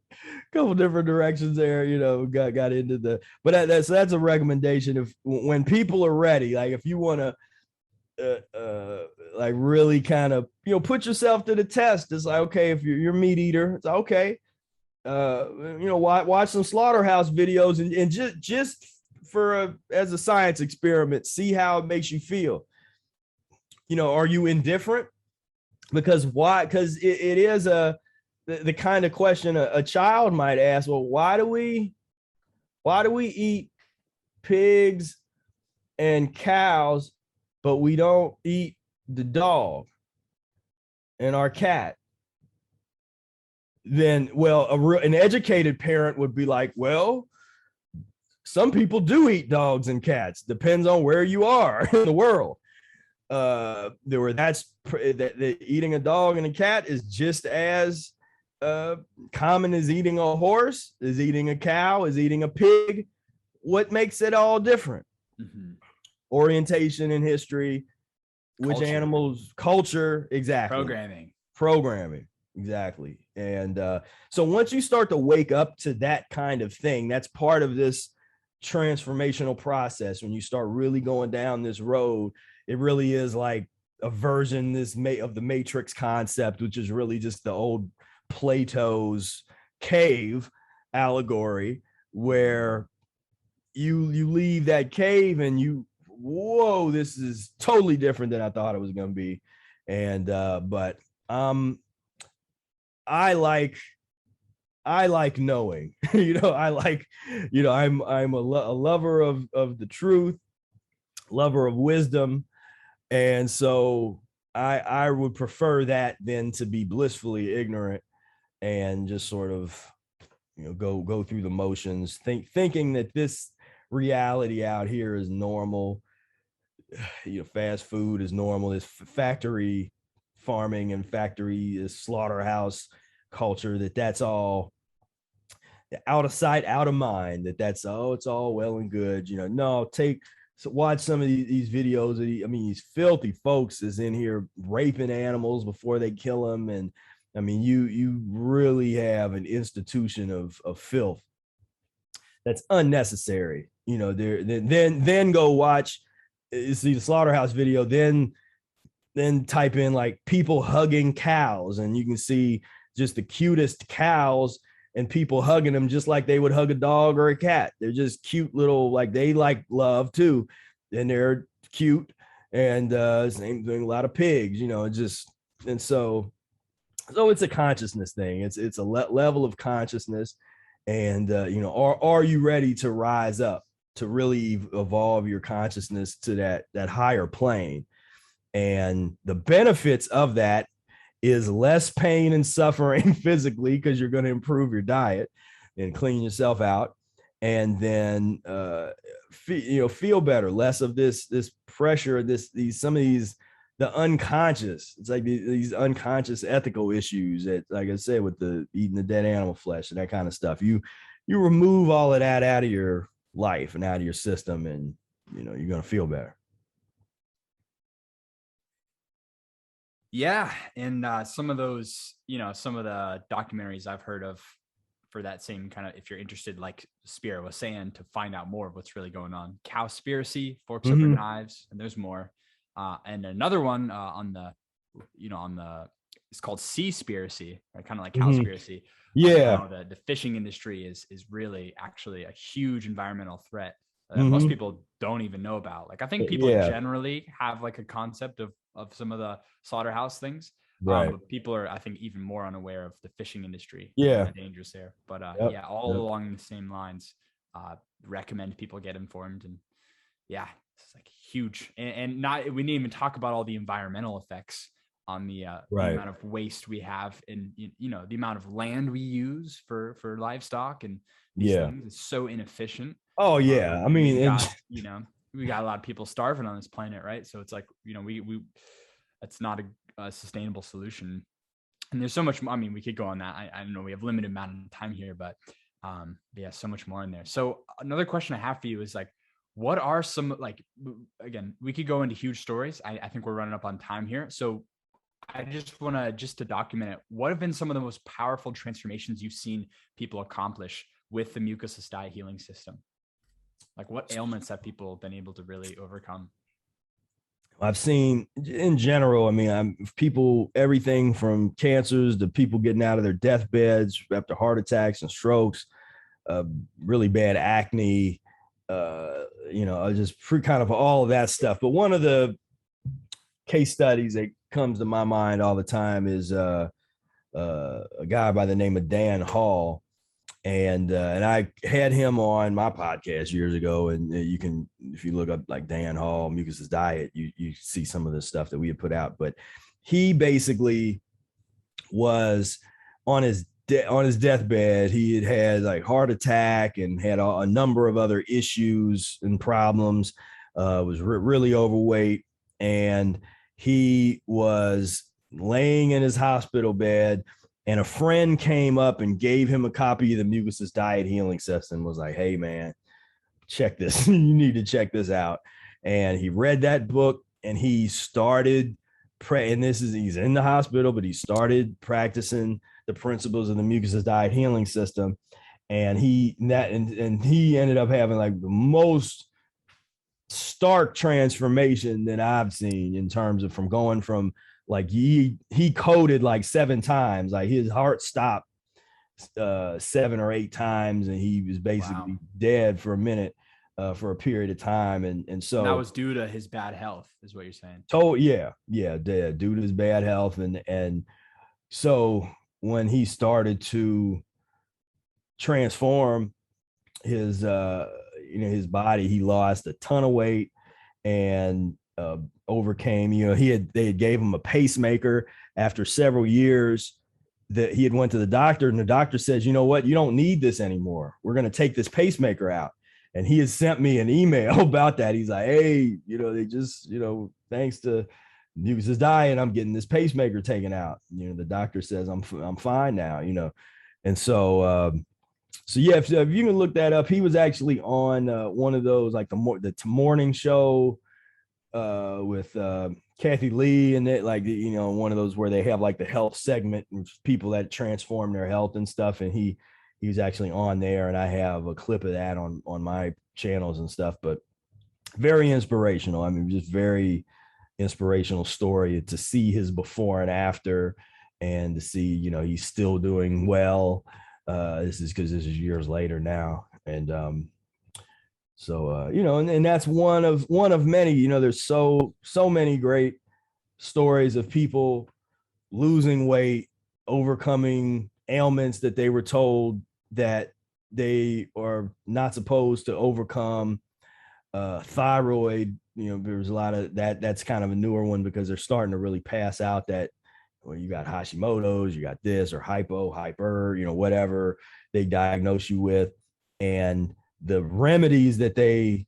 directions there. Got into the, but that's a recommendation. If when people are ready, like if you want to like really kind of put yourself to the test, it's like, okay, if you're a meat eater, it's okay. Watch some slaughterhouse videos and just for as a science experiment, see how it makes you feel. Are you indifferent? Because why? Because it is the kind of question a child might ask. Well, why do we eat pigs and cows, but we don't eat the dog and our cat? Then, well, an educated parent would be like, well, some people do eat dogs and cats. Depends on where you are in the world. That eating a dog and a cat is just as common as eating a horse, is eating a cow, is eating a pig. What makes it all different? Mm-hmm. Orientation in history, which culture. Animals, culture, exactly. Programming, exactly. And so once you start to wake up to that kind of thing, that's part of this transformational process. When you start really going down this road, it really is like a version of the Matrix concept, which is really just the old Plato's cave allegory, where you leave that cave and whoa, this is totally different than I thought it was going to be. And but I like knowing, I'm a lover of the truth, lover of wisdom. And so I would prefer that than to be blissfully ignorant and just sort of, go through the motions, thinking that this reality out here is normal. Fast food is normal. This factory farming and factory slaughterhouse culture, that's all out of sight, out of mind, it's all well and good. Watch some of these videos. These filthy folks is in here raping animals before they kill them. And you really have an institution of filth that's unnecessary. Then go watch, see the slaughterhouse video, then type in like people hugging cows, and you can see just the cutest cows and people hugging them just like they would hug a dog or a cat. They're just cute little, like they like love too, and they're cute. And same thing, a lot of pigs, and so it's a consciousness thing. It's a level of consciousness, and are you ready to rise up to really evolve your consciousness to that higher plane? And the benefits of that is less pain and suffering physically, because you're going to improve your diet and clean yourself out, and then feel better, less of this pressure, the unconscious. It's like these unconscious ethical issues that, like I said, with the eating the dead animal flesh and that kind of stuff. You remove all of that out of your life and out of your system, and you're going to feel better. Yeah. And some of those, some of the documentaries I've heard of for that same kind of, if you're interested, like Spira was saying, to find out more of what's really going on. Cowspiracy, Forks Over Knives, and there's more. And another one on the it's called Seaspiracy, right? Kind of like Cowspiracy. Yeah. The fishing industry is really actually a huge environmental threat that most people don't even know about. Like, I think people generally have like a concept of some of the slaughterhouse things, right? But people are, I think, even more unaware of the fishing industry. Yeah, dangerous there. But along the same lines, recommend people get informed. And it's like huge. And not, we didn't even talk about all the environmental effects on the amount of waste we have, and the amount of land we use for livestock and these things is so inefficient. Oh yeah, we got a lot of people starving on this planet, right? So it's like, we that's not a sustainable solution. And there's so much more. I mean, we could go on that. I know we have limited amount of time here, but yeah, so much more in there. So another question I have for you is like, what are some, like, again, we could go into huge stories. I think we're running up on time here. So I just want to, just to document it, what have been some of the most powerful transformations you've seen people accomplish with the mucusless diet healing system? Like, what ailments have people been able to really overcome? I've seen in general, I mean, people, everything from cancers to people getting out of their deathbeds after heart attacks and strokes, really bad acne, just kind of all of that stuff. But one of the case studies that comes to my mind all the time is a guy by the name of Dan Hall. And I had him on my podcast years ago, and you can, if you look up like Dan Hall, Mucusless Diet, you see some of the stuff that we had put out. But he basically was on his deathbed. He had like heart attack and had a number of other issues and problems. Was really overweight, and he was laying in his hospital bed. And a friend came up and gave him a copy of the Mucusless Diet Healing System, was like, hey, man, check this. You need to check this out. And he read that book and he started and he's in the hospital, but he started practicing the principles of the Mucusless Diet Healing System. And he ended up having like the most stark transformation that I've seen in terms of from going from, like he coded like 7 times, like his heart stopped 7 or 8 times, and he was basically dead for a minute, for a period of time. And so that was due to his bad health, is what you're saying. Oh yeah, dead due to his bad health. And so when he started to transform his his body, he lost a ton of weight and overcame, they had gave him a pacemaker after several years that he had went to the doctor, and the doctor says, you know what, you don't need this anymore. We're going to take this pacemaker out. And he has sent me an email about that. He's like, hey, they just, thanks to Mucusless Diet, I'm getting this pacemaker taken out. The doctor says I'm fine now, And so, yeah, if you can look that up, he was actually on one of those, like the morning show with Kathy Lee, and it, like, one of those where they have like the health segment and people that transform their health and stuff. And he was actually on there, and I have a clip of that on my channels and stuff. But very inspirational. I mean, just very inspirational story to see his before and after, and to see, he's still doing well. This is because this is years later now. And so, and that's one of many, there's so many great stories of people losing weight, overcoming ailments that they were told that they are not supposed to overcome. Thyroid, there's a lot of that's kind of a newer one, because they're starting to really pass out that, well, you got Hashimoto's, you got this, or hyper, whatever they diagnose you with. And the remedies that they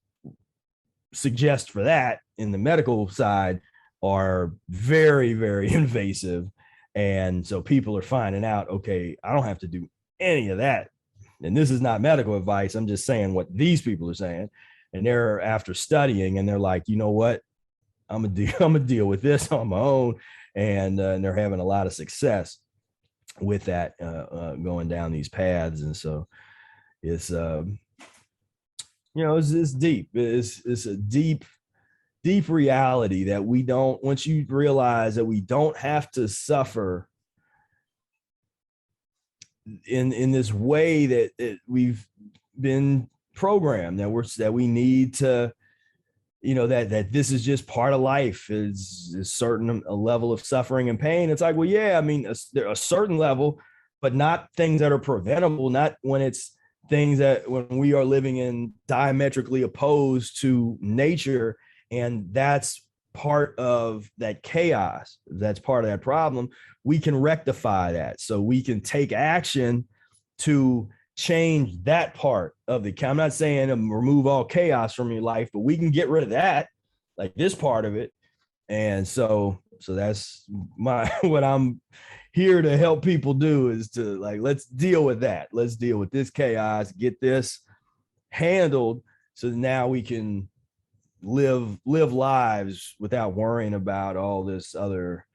suggest for that in the medical side are very, very invasive. And so people are finding out, okay, I don't have to do any of that. And this is not medical advice. I'm just saying what these people are saying. And they're, after studying, and they're like, you know what, I'm gonna deal with this on my own. And they're having a lot of success with that, going down these paths. And so it's it's deep. It's a deep reality that we don't, once you realize that we don't have to suffer in this way that we've been programmed, that we need to, that this is just part of life, is a level of suffering and pain. It's like, well, yeah, I mean, there a certain level, but not things that are preventable, not when it's things that, when we are living in diametrically opposed to nature. And that's part of that chaos. That's part of that problem. We can rectify that. So we can take action to change that part of the, I'm not saying remove all chaos from your life, but we can get rid of that, like this part of it. And so So that's what I'm here to help people do, is to like, let's deal with that. Let's deal with this chaos, get this handled, so now we can live lives without worrying about all this other,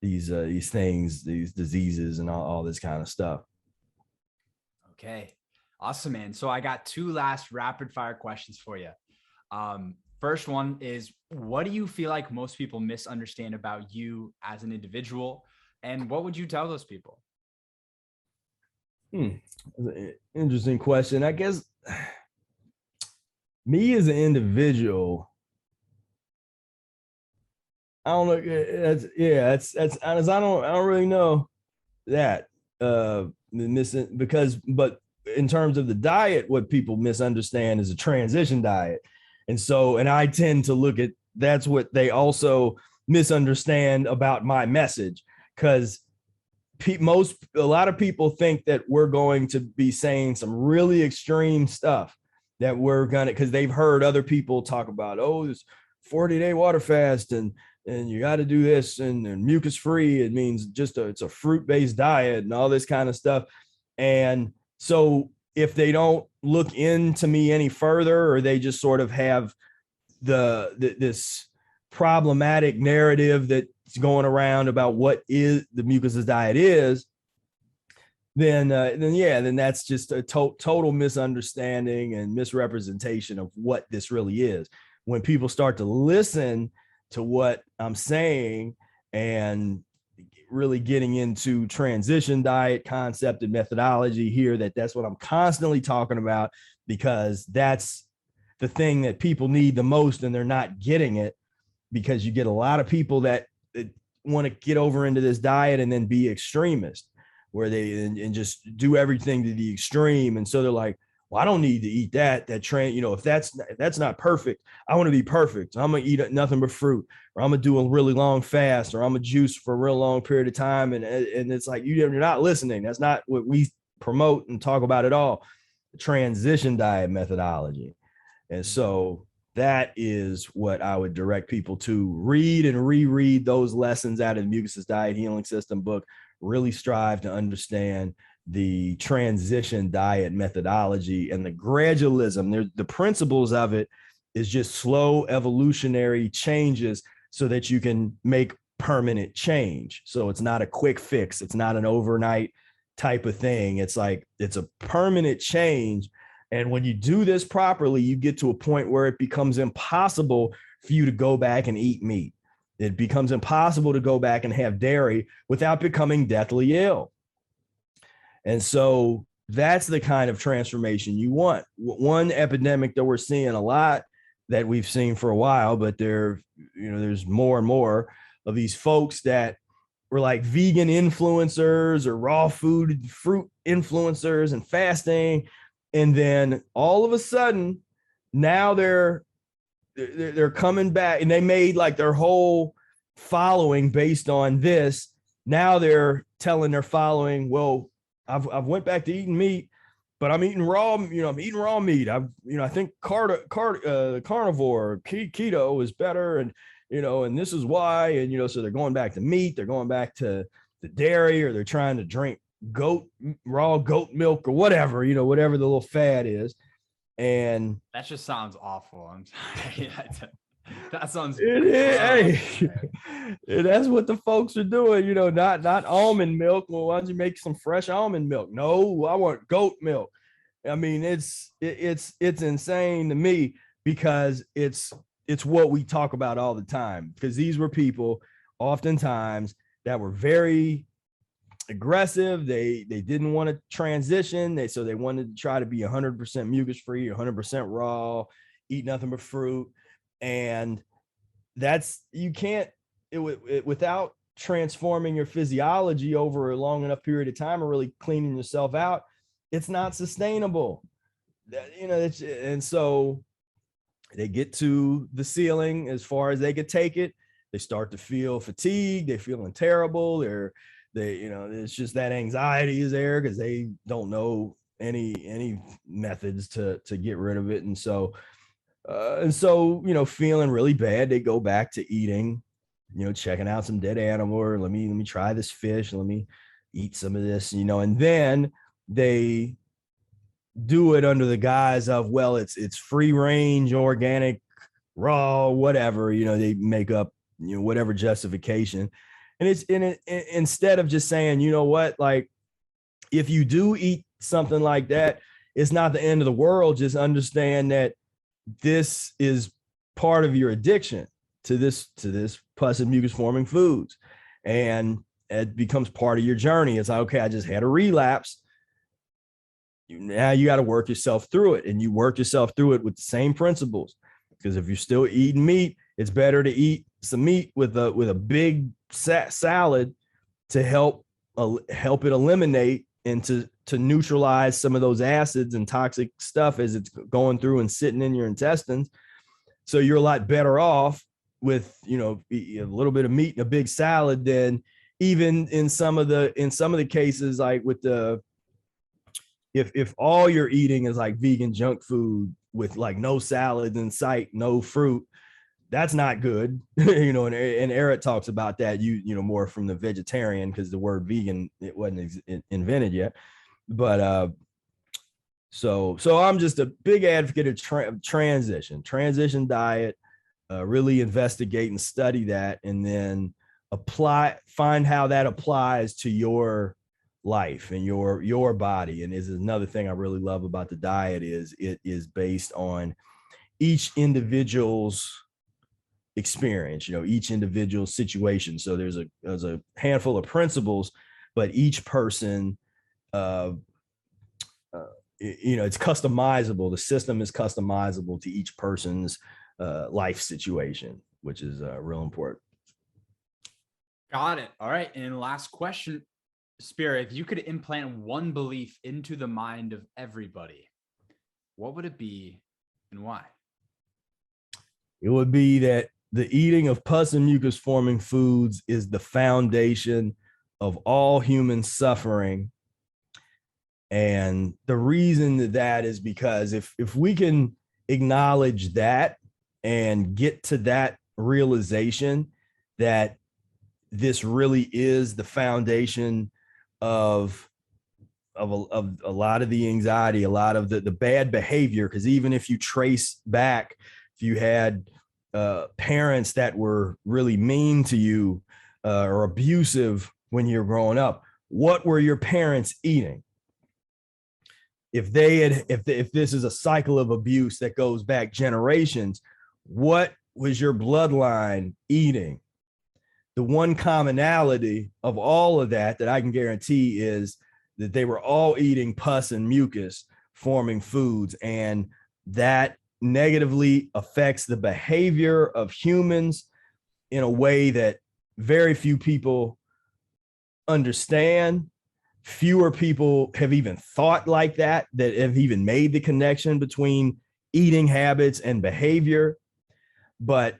these things, these diseases and all this kind of stuff. Okay. Awesome, man. So I got two last rapid fire questions for you. First one is, what do you feel like most people misunderstand about you as an individual? And what would you tell those people? Interesting question. I guess me as an individual, I don't know. That's honest. I don't really know that. But in terms of the diet, what people misunderstand is a transition diet. And I tend to look at, that's what they also misunderstand about my message, because a lot of people think that we're going to be saying some really extreme stuff, that we're gonna, because they've heard other people talk about, oh, this 40-day water fast, and you got to do this, and mucus free. It means it's a fruit-based diet and all this kind of stuff. And so if they don't look into me any further, or they just sort of have this problematic narrative that's going around about what is the mucusless diet is, then that's just a total misunderstanding and misrepresentation of what this really is. When people start to listen to what I'm saying and really getting into transition diet concept and methodology here, that's what I'm constantly talking about, because that's the thing that people need the most, and they're not getting it, because you get a lot of people that want to get over into this diet and then be extremist, where they and just do everything to the extreme. And so they're like, well, I don't need to eat that if that's not perfect, I want to be perfect. I'm going to eat nothing but fruit, or I'm going to do a really long fast, or I'm going to juice for a real long period of time. And it's like, you're not listening. That's not what we promote and talk about at all. The transition diet methodology. And so that is what I would direct people to. Read and reread those lessons out of the Mucusless Diet Healing System book. Really strive to understand the transition diet methodology and the gradualism. The principles of it is just slow evolutionary changes so that you can make permanent change. So it's not a quick fix. It's not an overnight type of thing. It's like, it's a permanent change. And when you do this properly, you get to a point where it becomes impossible for you to go back and eat meat. It becomes impossible to go back and have dairy without becoming deathly ill. And so that's the kind of transformation you want. One epidemic that we're seeing a lot, that we've seen for a while, but there's more and more of these folks that were like vegan influencers or raw food, fruit influencers and fasting. And then all of a sudden, now they're coming back, and they made like their whole following based on this. Now they're telling their following, well, I've went back to eating meat, but I'm eating raw. I'm eating raw meat. I think carnivore keto is better, and this is why. And so they're going back to meat. They're going back to the dairy, or they're trying to drink raw goat milk or whatever, whatever the little fad is. And that just sounds awful. I'm sorry. That sounds hey, that's what the folks are doing, not almond milk. Well, why don't you make some fresh almond milk? No, I want goat milk. I mean, it's insane to me, because it's what we talk about all the time, because these were people oftentimes that were very aggressive. They didn't want to transition. So they wanted to try to be 100% mucus free, 100% raw, eat nothing but fruit. And you can't, without transforming your physiology over a long enough period of time, or really cleaning yourself out, it's not sustainable. And so they get to the ceiling as far as they could take it. They start to feel fatigued. They're feeling terrible. It's just that anxiety is there, because they don't know any methods to get rid of it. And so feeling really bad, they go back to eating checking out some dead animal, or let me try this fish, let me eat some of this, and then they do it under the guise of, well, it's free range, organic, raw, whatever, they make up, whatever justification. And it's in it, instead of just saying, what, like, if you do eat something like that, it's not the end of the world. Just understand that this is part of your addiction to this pus and mucus forming foods. And it becomes part of your journey. It's like, okay, I just had a relapse. Now you got to work yourself through it, and you work yourself through it with the same principles. Because if you're still eating meat, it's better to eat some meat with a big salad to help it eliminate and to neutralize some of those acids and toxic stuff as it's going through and sitting in your intestines. So you're a lot better off with, a little bit of meat and a big salad than even in some of the cases, like with if all you're eating is like vegan junk food with like no salad in sight, no fruit, that's not good. And Eric talks about that, more from the vegetarian, because the word vegan, it wasn't invented yet. But so I'm just a big advocate of transition diet, really investigate and study that, and then find how that applies to your life and your body. And this is another thing I really love about the diet, is it is based on each individual's experience, each individual situation. So there's a handful of principles, but each person, it's customizable. The system is customizable to each person's life situation, which is real important. Got it. All right. And last question, Spira, if you could implant one belief into the mind of everybody, what would it be and why? It would be that the eating of pus and mucus forming foods is the foundation of all human suffering. And the reason that is because if we can acknowledge that and get to that realization that this really is the foundation of a lot of the anxiety, a lot of the bad behavior, because even if you trace back, if you had parents that were really mean to you or abusive when you're growing up, what were your parents eating? If this is a cycle of abuse that goes back generations, what was your bloodline eating? The one commonality of all of that I can guarantee is that they were all eating pus and mucus forming foods, and that negatively affects the behavior of humans in a way that very few people understand. Fewer people have even thought like that have even made the connection between eating habits and behavior. But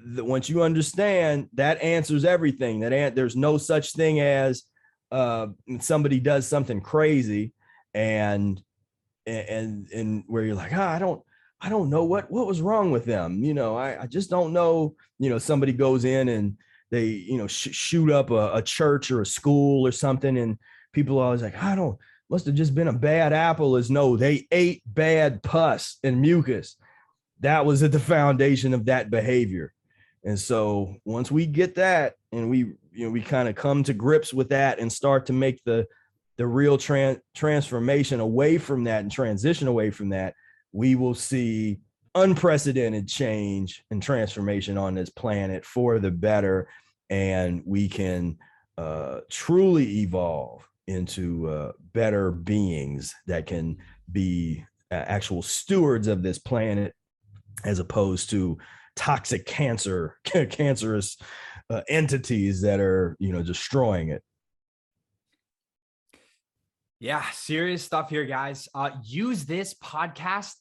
once you understand, that answers everything. There's no such thing as somebody does something crazy and where you're like, I don't know what was wrong with them. I just don't know. Somebody goes in and they, shoot up a church or a school or something, and people are always like, must have just been a bad apple. No, they ate bad pus and mucus. That was at the foundation of that behavior. And so once we get that, and we kind of come to grips with that and start to make the real transformation away from that and transition away from that, we will see unprecedented change and transformation on this planet for the better. And we can truly evolve into better beings that can be actual stewards of this planet, as opposed to toxic cancerous entities that are, destroying it. Yeah, serious stuff here, guys. Use this podcast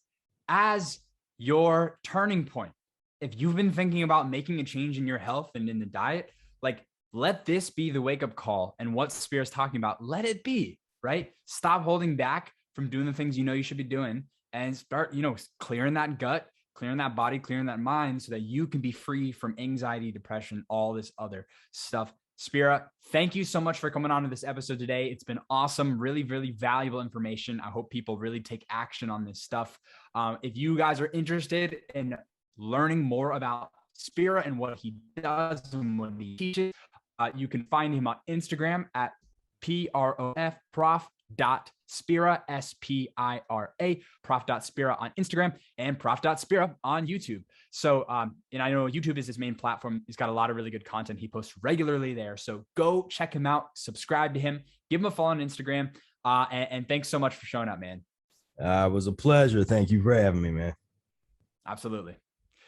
as your turning point. If you've been thinking about making a change in your health and in the diet, like, let this be the wake-up call. And what Spira's talking about, let it be, right? Stop holding back from doing the things you should be doing, and start, clearing that gut, clearing that body, clearing that mind so that you can be free from anxiety, depression, all this other stuff. Spira, thank you so much for coming on to this episode today. It's been awesome. Really, really valuable information. I hope people really take action on this stuff. If you guys are interested in learning more about Spira and what he does and what he teaches, you can find him on Instagram at prof.spira, S-P-I-R-A, prof.spira on Instagram and prof.spira on YouTube. So, and I know YouTube is his main platform. He's got a lot of really good content. He posts regularly there. So go check him out, subscribe to him, give him a follow on Instagram. And thanks so much for showing up, man. It was a pleasure. Thank you for having me, man. Absolutely.